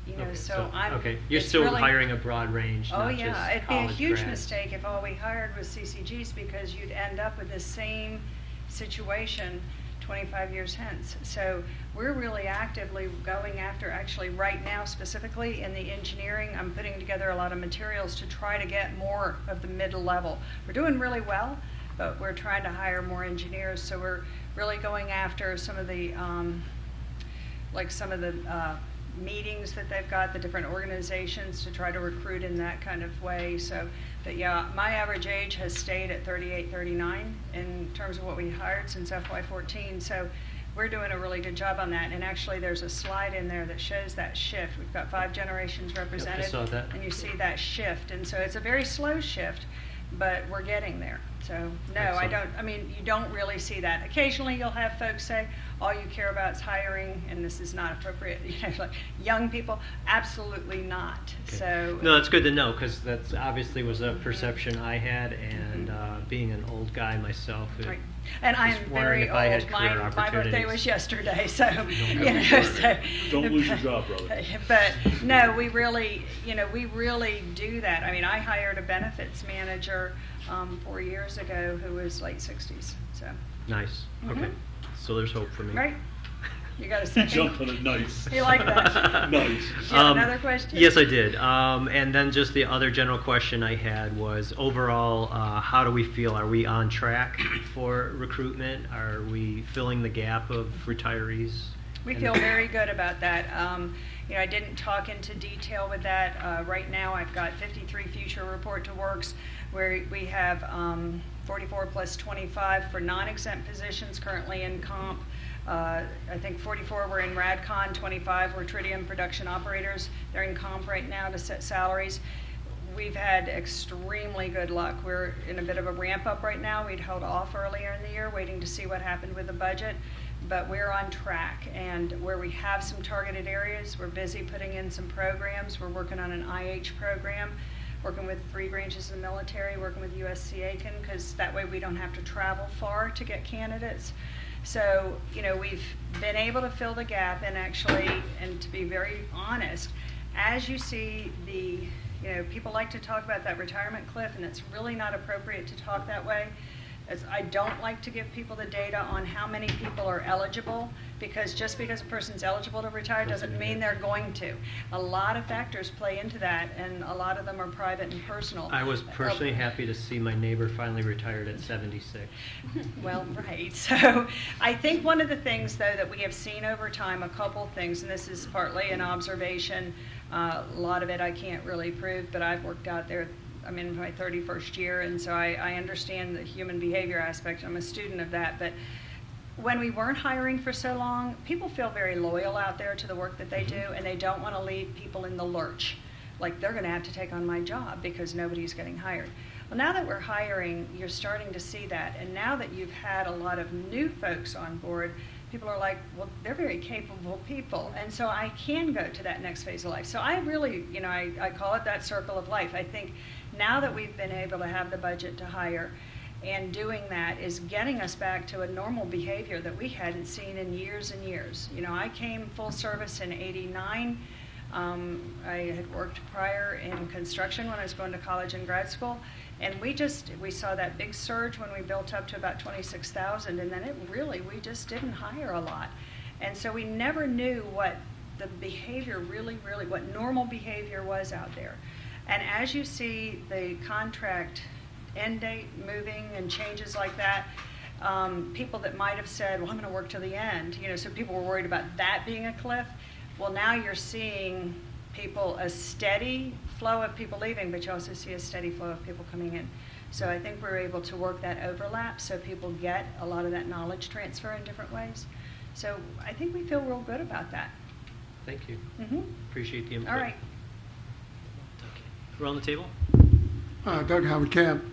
K: You know,
A: Okay,
K: so I'm.
A: okay. You're
K: it's
A: still
K: really-
A: hiring a broad range,
K: Oh,
A: not
K: yeah,
A: just
K: it'd be a
A: college
K: huge
A: grads.
K: mistake if all we hired was CCGs, because you'd end up with the same situation 25 years hence. So we're really actively going after, actually right now specifically in the engineering, I'm putting together a lot of materials to try to get more of the middle level. We're doing really well, but we're trying to hire more engineers, so we're really going after some of the, meetings that they've got, the different organizations, to try to recruit in that kind of way. So, but yeah, my average age has stayed at 38, 39 in terms of what we hired since FY14. So we're doing a really good job on that. And actually, there's a slide in there that shows that shift. We've got 5 generations represented,
A: saw that.
K: and you see that shift. And so it's a very slow shift, but we're getting there. So no, I
A: Excellent.
K: don't. I mean, you don't really see that. Occasionally, you'll have folks say, "All you care about is hiring," and this is not appropriate. You know, like young people, absolutely not.
A: Okay.
K: So
A: No, that's good to know, because that's obviously was a perception I had, and being an old guy myself, it-
K: Right. And I
A: just
K: am
A: wondering
K: very
A: if I had
K: old.
A: career
K: My birthday
A: opportunities.
K: was yesterday, so you
C: Don't
K: know.
C: worry.
K: So,
C: Don't lose your job, brother.
K: But no, we really do that. I mean, I hired a benefits manager 4 years ago who was late 60s. So
A: Nice. Okay.
K: Mhm.
A: So there's hope for me.
K: right, you got a second.
C: Jump on it, nice.
K: You like that?
C: Nice.
K: You have another question?
A: Yes, I did. And then just the other general question I had was, overall, how do we feel? Are we on track for recruitment? Are we filling the gap of retirees?
K: We
A: And-
K: feel very good about that. You know, I didn't talk into detail with that. Right now, I've got 53 future report to works, where we have 44 plus 25 for non-exempt positions currently in comp. I think 44 were in RadCon, 25 were Tritium production operators. They're in comp right now to set salaries. We've had extremely good luck. We're in a bit of a ramp up right now. We'd held off earlier in the year, waiting to see what happened with the budget, but we're on track. And where we have some targeted areas, we're busy putting in some programs. We're working on an IH program, working with 3 branches of the military, working with USC-Aiken, because that way we don't have to travel far to get candidates. So, you know, we've been able to fill the gap, and actually, and to be very honest, as you see the, you know, people like to talk about that retirement cliff, and it's really not appropriate to talk that way. As I don't like to give people the data on how many people are eligible, because just because a person's eligible to retire doesn't mean they're going to. A lot of factors play into that, and a lot of them are private and personal.
A: I was personally happy to see my neighbor finally retired at 76.
K: Well, right. So I think one of the things, though, that we have seen over time, a couple things, and this is partly an observation, a lot of it I can't really prove, but I've worked out there. I'm in my 31st year, and so I understand the human behavior aspect. I'm a student of that. But when we weren't hiring for so long, people feel very loyal out there to the work that they do, and they don't want to leave people in the lurch. Like, they're going to have to take on my job because nobody's getting hired. Well, now that we're hiring, you're starting to see that. And now that you've had a lot of new folks on board, people are like, well, they're very capable people, and so I can go to that next phase of life. So I really, you know, I call it that circle of life. I think now that we've been able to have the budget to hire, and doing that is getting us back to a normal behavior that we hadn't seen in years and years. You know, I came full service in '89. I had worked prior in construction when I was going to college and grad school, and we saw that big surge when we built up to about 26,000, and then we just didn't hire a lot. And so we never knew what the behavior what normal behavior was out there. And as you see the contract end date moving and changes like that, people that might have said, well, I'm going to work to the end, you know, so people were worried about that being a cliff. Well, now you're seeing a steady flow of people leaving, but you also see a steady flow of people coming in. So I think we're able to work that overlap so people get a lot of that knowledge transfer in different ways. So I think we feel real good about that.
A: Thank you.
K: Mm-hmm.
A: Appreciate the input.
K: All right.
A: We're on the table?
I: Doug Howard Camp.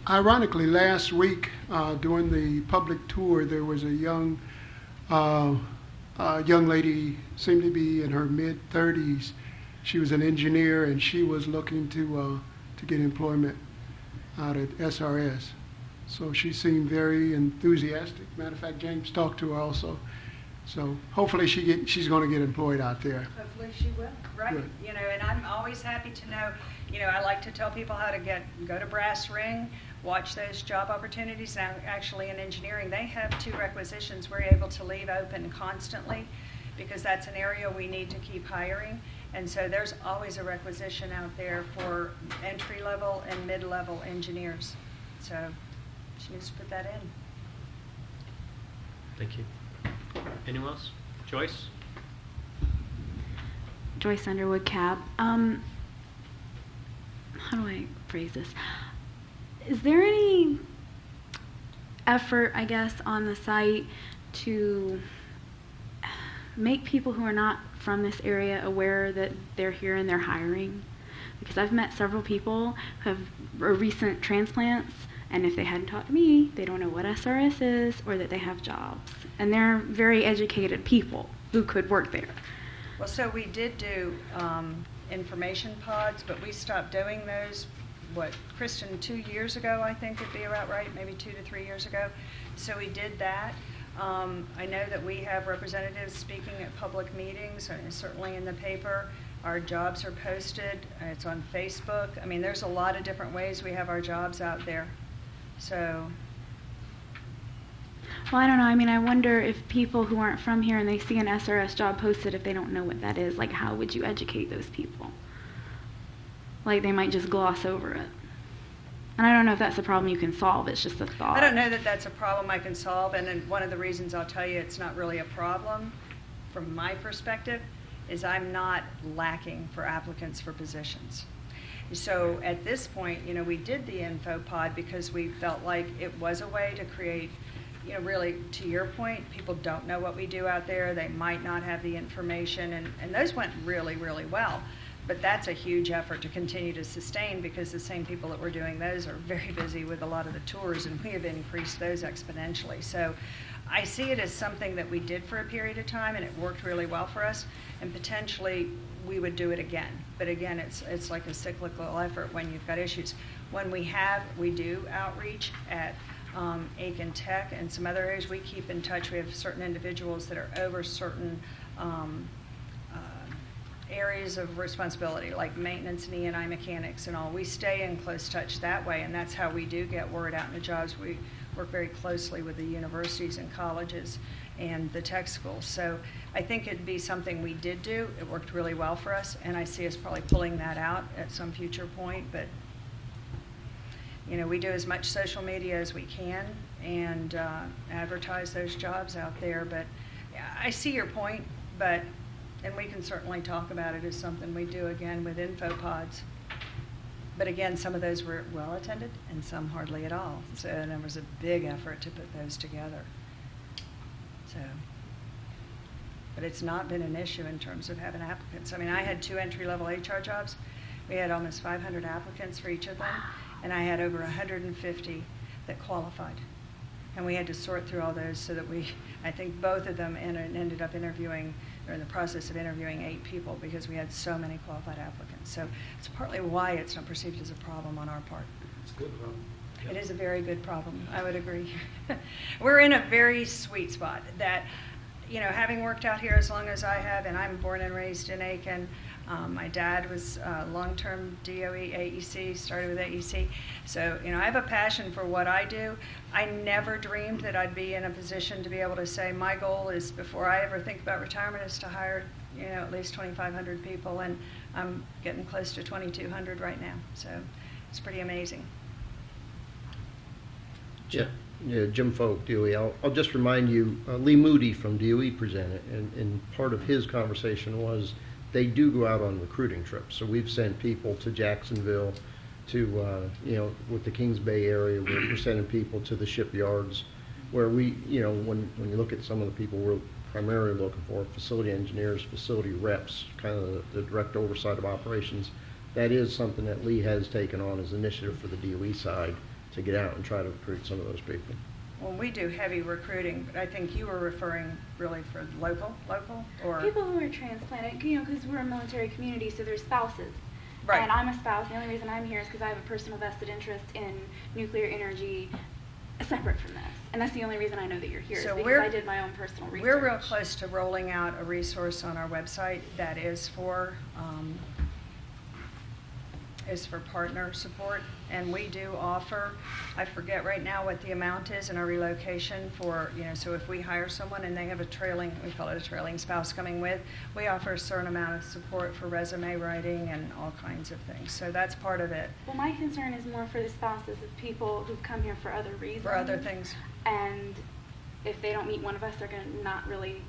I: Ironically, last week during the public tour, there was a young lady, seemed to be in her mid-30s. She was an engineer, and she was looking to get employment out at SRS. So she seemed very enthusiastic. Matter of fact, James talked to her also. So hopefully she's going to get employed out there.
K: Hopefully she will, right?
I: Good.
K: You know, and I'm always happy to know, you know, I like to tell people how to go to Brass Ring, watch those job opportunities. Now, actually in engineering, they have 2 requisitions we're able to leave open constantly because that's an area we need to keep hiring. And so there's always a requisition out there for entry-level and mid-level engineers. So she needs to put that in.
A: Thank you. Anyone else? Joyce?
E: Joyce Underwood, Cab. How do I phrase this? Is there any effort, I guess, on the site to make people who are not from this area aware that they're here and they're hiring? Because I've met several people who have recent transplants, and if they hadn't talked to me, they don't know what SRS is or that they have jobs. And they're very educated people who could work there.
K: Well, so we did do information pods, but we stopped doing those, Kristen, 2 years ago, I think would be about right, maybe 2 to 3 years ago. So we did that. I know that we have representatives speaking at public meetings, and certainly in the paper. Our jobs are posted. It's on Facebook. I mean, there's a lot of different ways we have our jobs out there. So.
E: Well, I don't know. I mean, I wonder if people who aren't from here and they see an SRS job posted, if they don't know what that is, like, how would you educate those people? Like, they might just gloss over it. And I don't know if that's a problem you can solve. It's just a thought.
K: I don't know that that's a problem I can solve, and then one of the reasons I'll tell you it's not really a problem from my perspective is I'm not lacking for applicants for positions. So at this point, you know, we did the info pod because we felt like it was a way to create, you know, really, to your point, people don't know what we do out there. They might not have the information, and those went really, really well. But that's a huge effort to continue to sustain because the same people that were doing those are very busy with a lot of the tours, and we have increased those exponentially. So I see it as something that we did for a period of time, and it worked really well for us, and potentially we would do it again. But again, it's like a cyclical effort when you've got issues. When we do outreach at Aiken Tech and some other areas, we keep in touch. We have certain individuals that are over certain areas of responsibility, like maintenance and E&I mechanics and all. We stay in close touch that way, and that's how we do get word out in the jobs. We work very closely with the universities and colleges and the tech schools. So I think it'd be something we did do. It worked really well for us, and I see us probably pulling that out at some future point. But you know, we do as much social media as we can and advertise those jobs out there. But I see your point, and we can certainly talk about it as something we do again with info pods. But again, some of those were well attended and some hardly at all. So there was a big effort to put those together. So, but it's not been an issue in terms of having applicants. I mean, I had 2 entry-level HR jobs. We had almost 500 applicants for each of them, and I had over 150 that qualified. And we had to sort through all those so that I think both of them ended up interviewing, or in the process of interviewing 8 people because we had so many qualified applicants. So it's partly why it's not perceived as a problem on our part.
F: It's a good problem.
K: It is a very good problem, I would agree. We're in a very sweet spot that, you know, having worked out here as long as I have, and I'm born and raised in Aiken. My dad was long-term DOE, AEC, started with AEC. So, you know, I have a passion for what I do. I never dreamed that I'd be in a position to be able to say my goal is, before I ever think about retirement, is to hire, you know, at least 2,500 people, and I'm getting close to 2,200 right now. So it's pretty amazing.
F: Yeah, Jim Folk, DOE. I'll just remind you, Lee Moody from DOE presented, and part of his conversation was they do go out on recruiting trips. So we've sent people to Jacksonville, to, with the Kings Bay area, we're sending people to the shipyards where we, when you look at some of the people we're primarily looking for, facility engineers, facility reps, kind of the direct oversight of operations, that is something that Lee has taken on as initiative for the DOE side to get out and try to recruit some of those people.
K: Well, we do heavy recruiting, but I think you were referring really for local, or?
E: People who are transplanted, because we're a military community, so there's spouses.
K: Right.
E: And I'm a spouse. The only reason I'm here is because I have a personal vested interest in nuclear energy separate from this. And that's the only reason I know that you're here,
K: So
E: is because I did my own personal research.
K: We're real close to rolling out a resource on our website that is for partner support, and we do offer, I forget right now what the amount is in our relocation for, so if we hire someone and they have we call it a trailing spouse coming with, we offer a certain amount of support for resume writing and all kinds of things. So that's part of it.
E: Well, my concern is more for the spouses of people who've come here for other reasons.
K: For other things.
E: And if they don't meet one of us, they're going to not really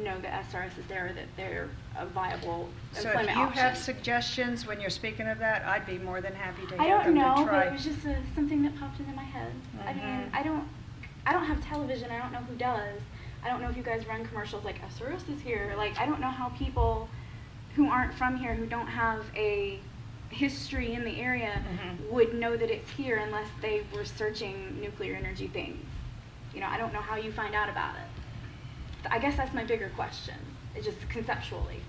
E: know that SRS is there, that they're a viable
K: So
E: employment
K: if you
E: option.
K: have suggestions when you're speaking of that, I'd be more than happy to
E: I
K: have
E: don't
K: them to
E: know,
K: try.
E: but it was just something that popped into my head. I mean,
K: Mhm.
E: I don't have television. I don't know who does. I don't know if you guys run commercials like SRS is here. Like, I don't know how people who aren't from here, who don't have a history in the area,
K: Mhm.
E: would know that it's here unless they were searching nuclear energy things. I don't know how you find out about it. I guess that's my bigger question, just conceptually.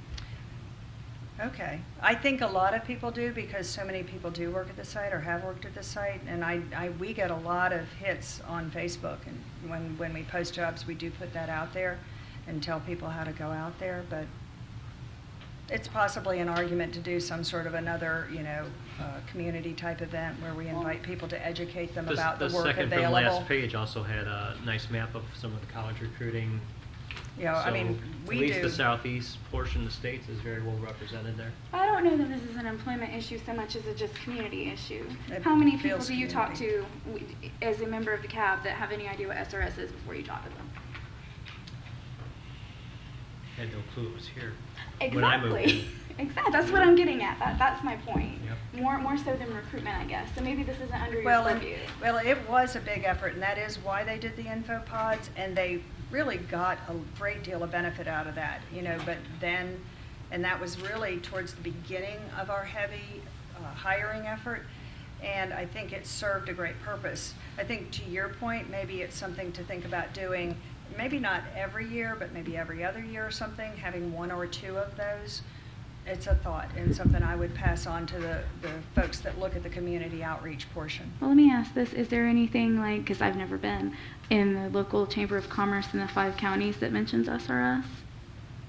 K: Okay. I think a lot of people do, because so many people do work at the site or have worked at the site, and we get a lot of hits on Facebook, and when we post jobs, we do put that out there and tell people how to go out there, but it's possibly an argument to do some sort of another, community type event where we invite people to educate them about the work
A: The second from
K: available.
A: last page also had a nice map of some of the college recruiting.
K: I mean,
A: So
K: we
A: at least
K: do.
A: the southeast portion of the states is very well represented there.
E: I don't know that this is an employment issue so much as a just community issue.
K: It
E: How many people
K: feels
E: do you talk to
K: community.
E: as a member of the CAB that have any idea what SRS is before you talk to them?
A: Had no clue it was here. When I moved in.
E: Exactly. Exactly. That's what I'm getting at. That's my point.
A: Yep.
E: More so than recruitment, I guess. So maybe this isn't under your
K: Well,
E: purview.
K: it was a big effort, and that is why they did the info pods, and they really got a great deal of benefit out of that, but then, and that was really towards the beginning of our heavy hiring effort, and I think it served a great purpose. I think, to your point, maybe it's something to think about doing, maybe not every year, but maybe every other year or something, having one or two of those. It's a thought, and something I would pass on to the folks that look at the community outreach portion.
E: Well, let me ask this. Is there anything like, because I've never been, in the local Chamber of Commerce in the 5 counties that mentions SRS?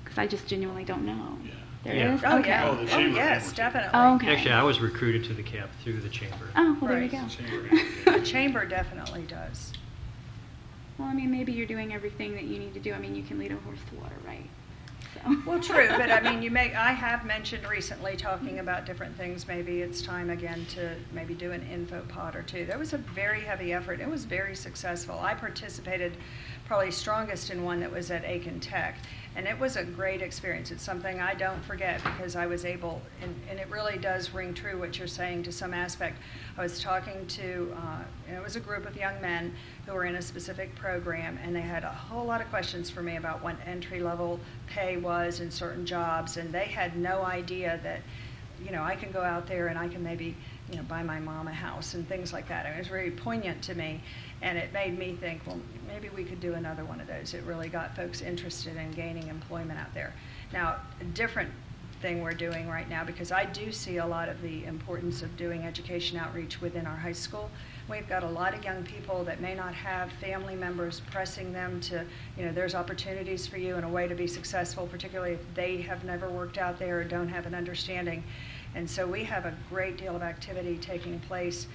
E: Because I just genuinely don't know.
C: Yeah.
E: There
A: Yeah.
E: is?
K: Oh,
E: Okay.
K: yeah.
C: Oh, the
K: Oh,
C: chamber
K: yes,
C: members.
K: definitely.
E: Oh, okay.
A: Actually, I was recruited to the CAB through the chamber.
E: Oh, well, there you
K: Right.
E: go.
K: The chamber definitely does.
E: Well, I mean, maybe you're doing everything that you need to do. I mean, you can lead a horse to water, right? So.
K: Well, true, but I mean, I have mentioned recently, talking about different things, maybe it's time again to maybe do an info pod or two. That was a very heavy effort. It was very successful. I participated probably strongest in one that was at Aiken Tech, and it was a great experience. It's something I don't forget, because I was able, and it really does ring true what you're saying to some aspect. I was talking to, it was a group of young men who were in a specific program, and they had a whole lot of questions for me about what entry-level pay was in certain jobs, and they had no idea that, I can go out there and I can maybe, buy my mom a house and things like that. It was very poignant to me, and it made me think, well, maybe we could do another one of those. It really got folks interested in gaining employment out there. Now, a different thing we're doing right now, because I do see a lot of the importance of doing education outreach within our high school. We've got a lot of young people that may not have family members pressing them to, there's opportunities for you and a way to be successful, particularly if they have never worked out there or don't have an understanding. And so we have a great deal of activity taking place,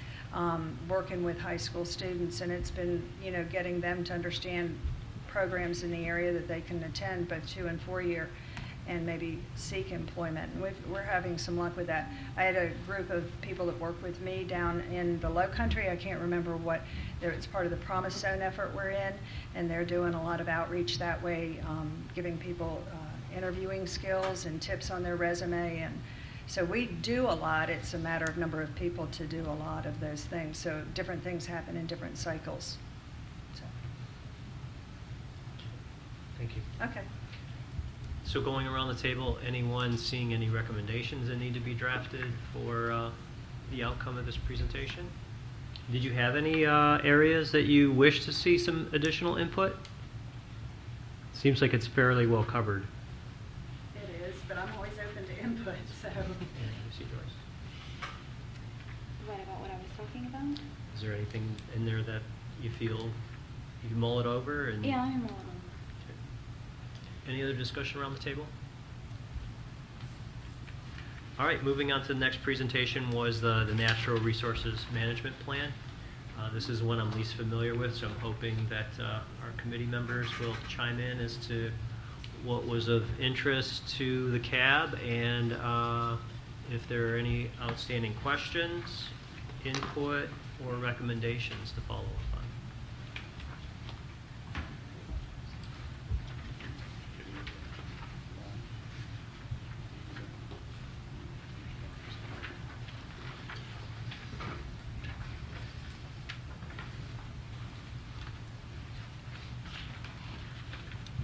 K: working with high school students, and it's been, getting them to understand programs in the area that they can attend both 2 and 4 year, and maybe seek employment. And we're having some luck with that. I had a group of people that work with me down in the Low Country. I can't remember what, it's part of the Promise Zone effort we're in, and they're doing a lot of outreach that way, giving people interviewing skills and tips on their resume. And So we do a lot. It's a matter of number of people to do a lot of those things. So different things happen in different cycles. So,
A: Thank you.
K: okay.
A: So going around the table, anyone seeing any recommendations that need to be drafted for the outcome of this presentation? Did you have any areas that you wish to see some additional input? Seems like it's fairly well covered.
K: It is, but I'm always open to input, so.
A: Yeah, you see, Joyce.
E: What about what I was talking about?
A: Is there anything in there that you feel you can mull it over? And
E: Yeah, I'm a little.
A: Any other discussion around the table? All right, moving on to the next presentation was the Natural Resources Management Plan. This is one I'm least familiar with, so I'm hoping that our committee members will chime in as to what was of interest to the CAB and if there are any outstanding questions, input, or recommendations to follow up on.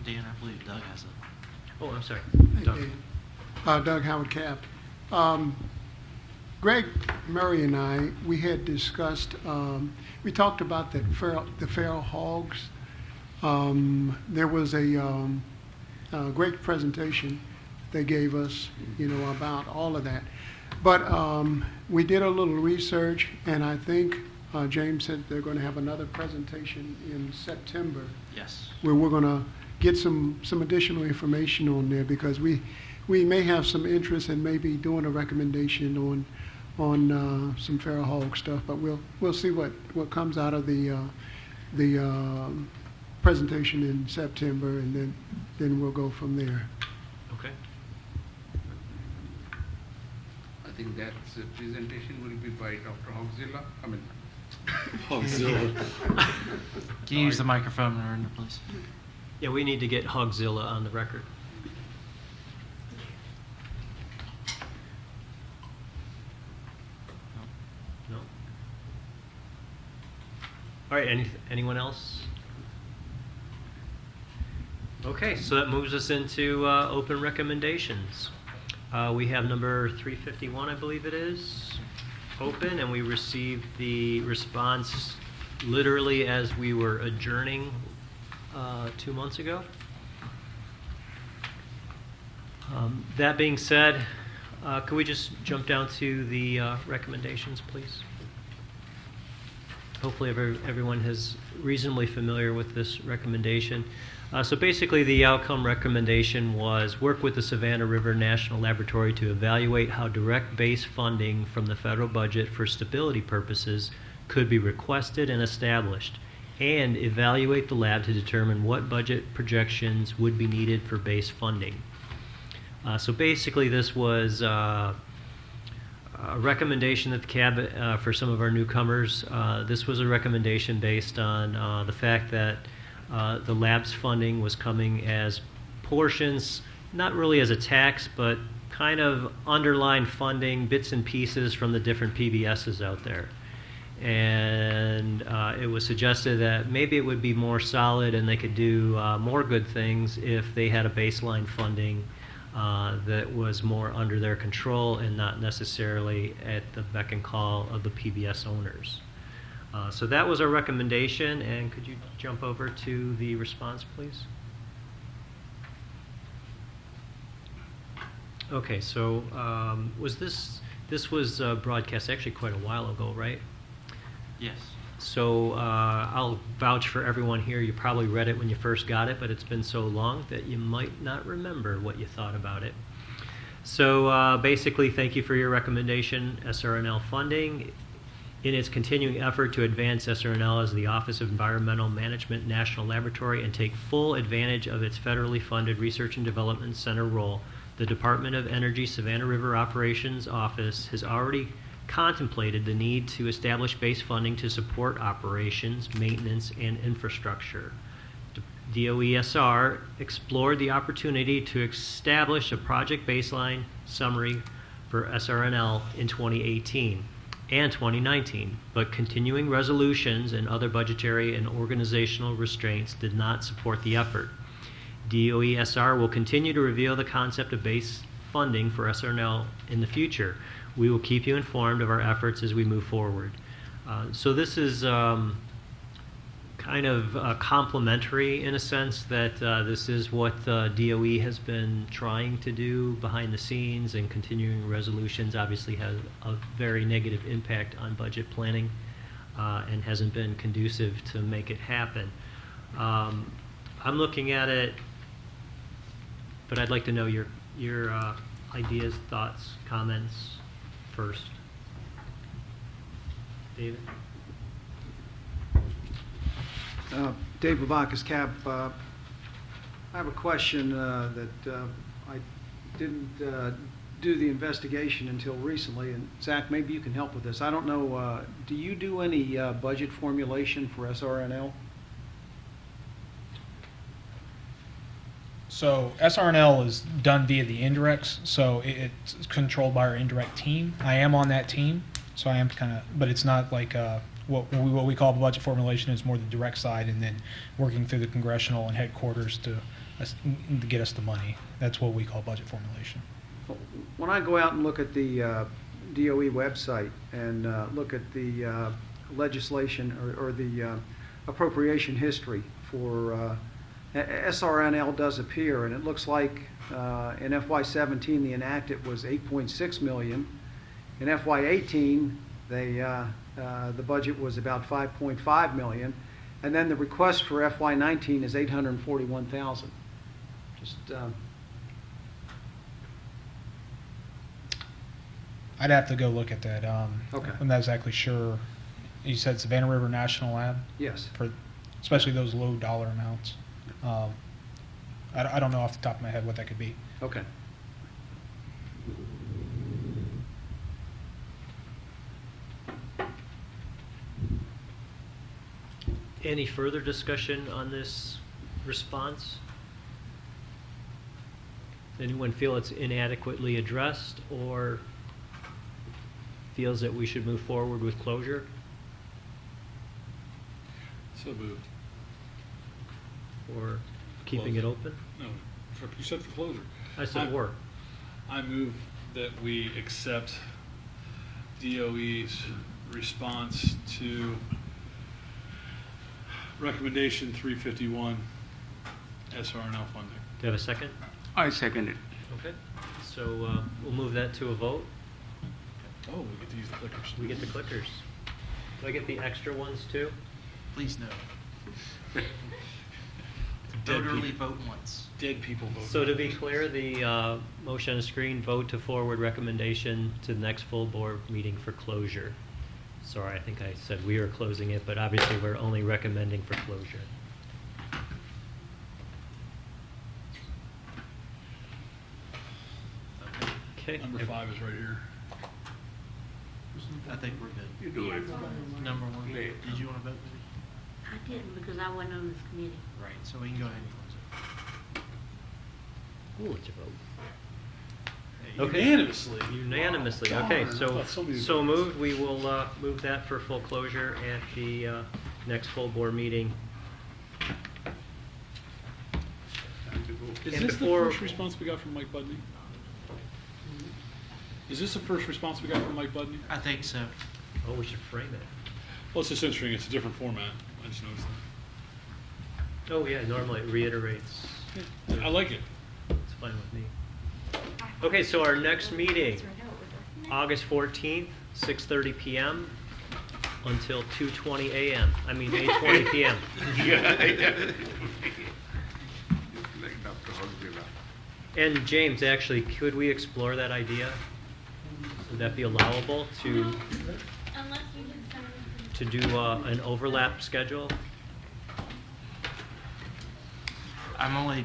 J: Dan, I believe Doug has it.
A: Oh, I'm sorry.
I: Hey,
A: Doug.
I: Dave. Doug Howard Cap. Greg Murray and I, we had discussed, we talked about the feral hogs. There was a great presentation they gave us, about all of that. But we did a little research, and I think James said they're going to have another presentation in September
J: Yes.
I: where we're going to get some additional information on there, because we may have some interest in maybe doing a recommendation on some feral hog stuff, but we'll see what comes out of the presentation in September, and then we'll go from there.
A: Okay.
H: I think that presentation will be by Dr. Hogzilla. I mean,
J: Can you use the microphone, Miranda, please?
A: Yeah, we need to get Hogzilla on the record. No? All right, anyone else? Okay, so that moves us into open recommendations. We have number 351, I believe it is, open, and we received the response literally as we were adjourning 2 months ago. That being said, could we just jump down to the recommendations, please? Hopefully everyone is reasonably familiar with this recommendation. So basically the outcome recommendation was work with the Savannah River National Laboratory to evaluate how direct base funding from the federal budget for stability purposes could be requested and established, and evaluate the lab to determine what budget projections would be needed for base funding. So basically this was a recommendation that the CAB, for some of our newcomers, this was a recommendation based on the fact that the lab's funding was coming as portions, not really as a tax, but kind of underlying funding, bits and pieces from the different PBSs out there. And it was suggested that maybe it would be more solid and they could do more good things if they had a baseline funding that was more under their control and not necessarily at the beck and call of the PBS owners. So that was our recommendation, and could you jump over to the response, please? Okay, so this was broadcast actually quite a while ago, right?
J: Yes.
A: So I'll vouch for everyone here. You probably read it when you first got it, but it's been so long that you might not remember what you thought about it. So basically, thank you for your recommendation, SRNL funding. In its continuing effort to advance SRNL as the Office of Environmental Management National Laboratory and take full advantage of its federally funded Research and Development Center role, the Department of Energy Savannah River Operations Office has already contemplated the need to establish base funding to support operations, maintenance, and infrastructure. DOESR explored the opportunity to establish a project baseline summary for SRNL in 2018 and 2019, but continuing resolutions and other budgetary and organizational restraints did not support the effort. DOE-SR will continue to reveal the concept of base funding for SRNL in the future. We will keep you informed of our efforts as we move forward. So this is kind of complementary in a sense that this is what DOE has been trying to do behind the scenes, and continuing resolutions obviously has a very negative impact on budget planning and hasn't been conducive to make it happen. I'm looking at it, but I'd like to know your ideas, thoughts, comments first. David?
D: Dave Lavacas, CAB. I have a question that I didn't do the investigation until recently, and Zach, maybe you can help with this. I don't know, do you do any budget formulation for SRNL?
B: So SRNL is done via the indirects, so it's controlled by our indirect team. I am on that team, so I am kind of, but it's not like what we call budget formulation is more the direct side, and then working through the congressional and headquarters to get us the money. That's what we call budget formulation.
D: When I go out and look at the DOE website and look at the legislation or the appropriation history for SRNL does appear, and it looks like in FY17 the enacted was $8.6 million. In FY18 the budget was about $5.5 million, and then the request for FY19 is $841,000. Just
B: I'd have to go look at that.
D: Okay.
B: I'm not exactly sure. You said Savannah River National Lab?
D: yes.
B: For especially those low dollar amounts. I don't know off the top of my head what that could be.
D: Okay.
A: Any further discussion on this response? Does anyone feel it's inadequately addressed or feels that we should move forward with closure?
C: So moved.
A: Or keeping it open?
C: No, you said for closure.
A: I said or.
C: I move that we accept DOE's response to recommendation 351 SRNL funding.
A: Do you have a second?
H: I second it.
A: Okay. So we'll move that to a vote.
C: Oh, we get to use the clickers.
A: We get the clickers. Do I get the extra ones too?
J: Please no.
C: Dead
J: Vote early,
C: people.
J: vote once.
C: Dead people vote.
A: So to be clear, the motion on the screen, vote to forward recommendation to the next full board meeting for closure. Sorry, I think I said we are closing it, but obviously we're only recommending for closure. Okay.
C: Number 5 is right here.
J: I think we're good.
H: You do it.
J: Number one.
H: Okay.
J: Did you want to vote?
L: I didn't because I wasn't on this committee.
J: Right, so we can go ahead and close it.
A: Ooh, it's a vote. Okay.
C: Unanimously.
A: Unanimously.
C: Darn.
A: Okay,
C: I thought somebody
A: so
C: would-
A: moved. We will move that for full closure at the next full board meeting.
C: Is
A: And
C: this
A: before-
C: the first response we got from Mike Budney? Is this the first response we got from Mike Budney?
J: I think so.
A: Oh, we should frame it.
C: Well, it's just interesting. It's a different format. I just noticed that.
A: Oh, yeah, normally it reiterates.
C: I like it.
A: It's fine with me. Okay, so our next meeting, August 14th, 6:30 p.m. until 2:20 a.m. I mean, 8:20 p.m. And James, actually, could we explore that idea? Would that be allowable to
L: Unless you can send
A: do an overlap schedule?
J: I'm only,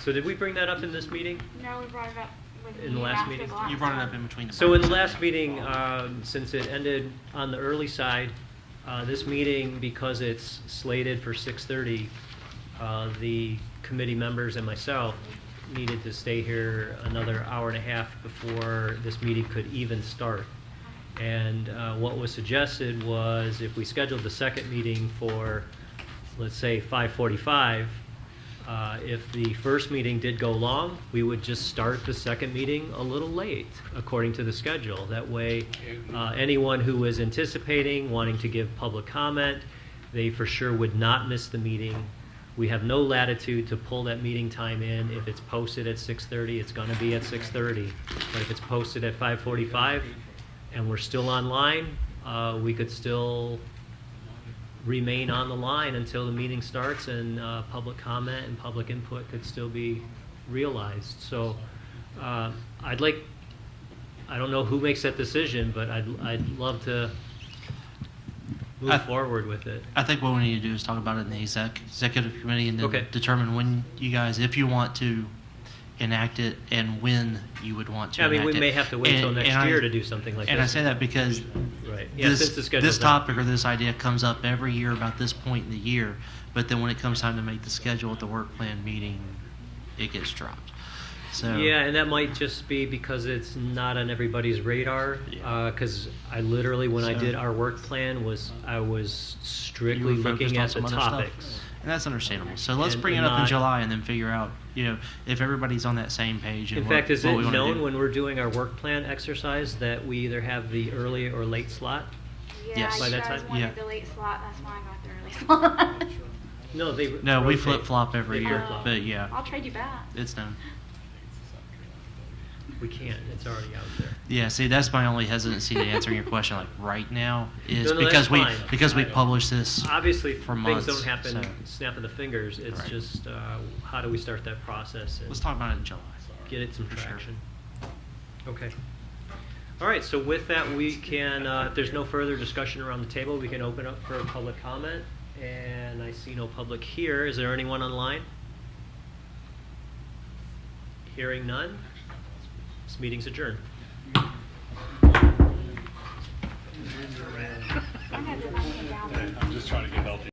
A: So did we bring that up in this meeting?
L: No, we brought it up with
A: In the
L: you
A: last
L: after
A: meeting?
L: the last
J: you brought it up
L: one.
J: in between the.
A: So in the
J: budgets.
A: last meeting, since it ended on the early side, this meeting, because it's slated for 6:30, the committee members and myself needed to stay here another hour and a half before this meeting could even start. And what was suggested was if we scheduled the second meeting for, let's say, 5:45, if the first meeting did go long, we would just start the second meeting a little late, according to the schedule. That way, anyone who was anticipating, wanting to give public comment, they for sure would not miss the meeting. We have no latitude to pull that meeting time in. If it's posted at 6:30, it's going to be at 6:30. But if it's posted at 5:45 and we're still online, we could still remain on the line until the meeting starts, and public comment and public input could still be realized. So I don't know who makes that decision, but I'd love to move forward with it.
J: I think what we need to do is talk about it in the executive committee and then
A: Okay.
J: determine when you guys, if you want to enact it and when you would want to
A: I mean,
J: enact
A: we
J: it.
A: may have to wait till next year to do something like
J: And
A: this.
J: I say that because
A: Right. Yeah, since the
J: this
A: schedule's out.
J: topic or this idea comes up every year about this point in the year, but then when it comes time to make the schedule at the work plan meeting, it gets dropped. So
A: Yeah, and that might just be because it's not on everybody's radar.
J: Yeah.
A: Because I literally, when I
J: So-
A: did our work plan, I was
J: you
A: strictly
J: were focused
A: looking
J: on
A: at the
J: some other stuff.
A: topics.
J: And that's understandable. So let's
A: And-
J: bring it
A: and
J: up in
A: not-
J: July and then figure out, if everybody's on that same page. And
A: In
J: what-
A: fact, is
J: what
A: it
J: we wanna
A: known
J: do.
A: when we're doing our work plan exercise that we either have the early or late slot?
L: Yeah,
J: Yes.
A: By
L: you
A: that
L: guys
A: time?
L: wanted
J: Yeah.
L: the late slot, that's why I got the early slot.
A: No, they
J: No, we
A: rotate.
J: flip-flop every
A: They
J: year,
A: flip-flop.
J: but yeah,
L: I'll trade you back.
J: it's done.
A: We can't. It's already out there.
J: Yeah, see, that's my only hesitancy to answering your question like right now is
A: No, no,
J: because
A: that's fine.
J: we publish this.
A: Obviously,
J: For
A: things
J: months,
A: don't happen
J: so-
A: snapping the fingers. It's
J: Right.
A: just how do we start that process and
J: Let's talk about it in July.
A: get it some
J: For sure.
A: traction. Okay. All right. So with that, we can. If there's no further discussion around the table, we can open up for public comment. And I see no public here. Is there anyone online? Hearing none. This meeting's adjourned.
L: I have it down there.
C: I'm just trying to get healthy.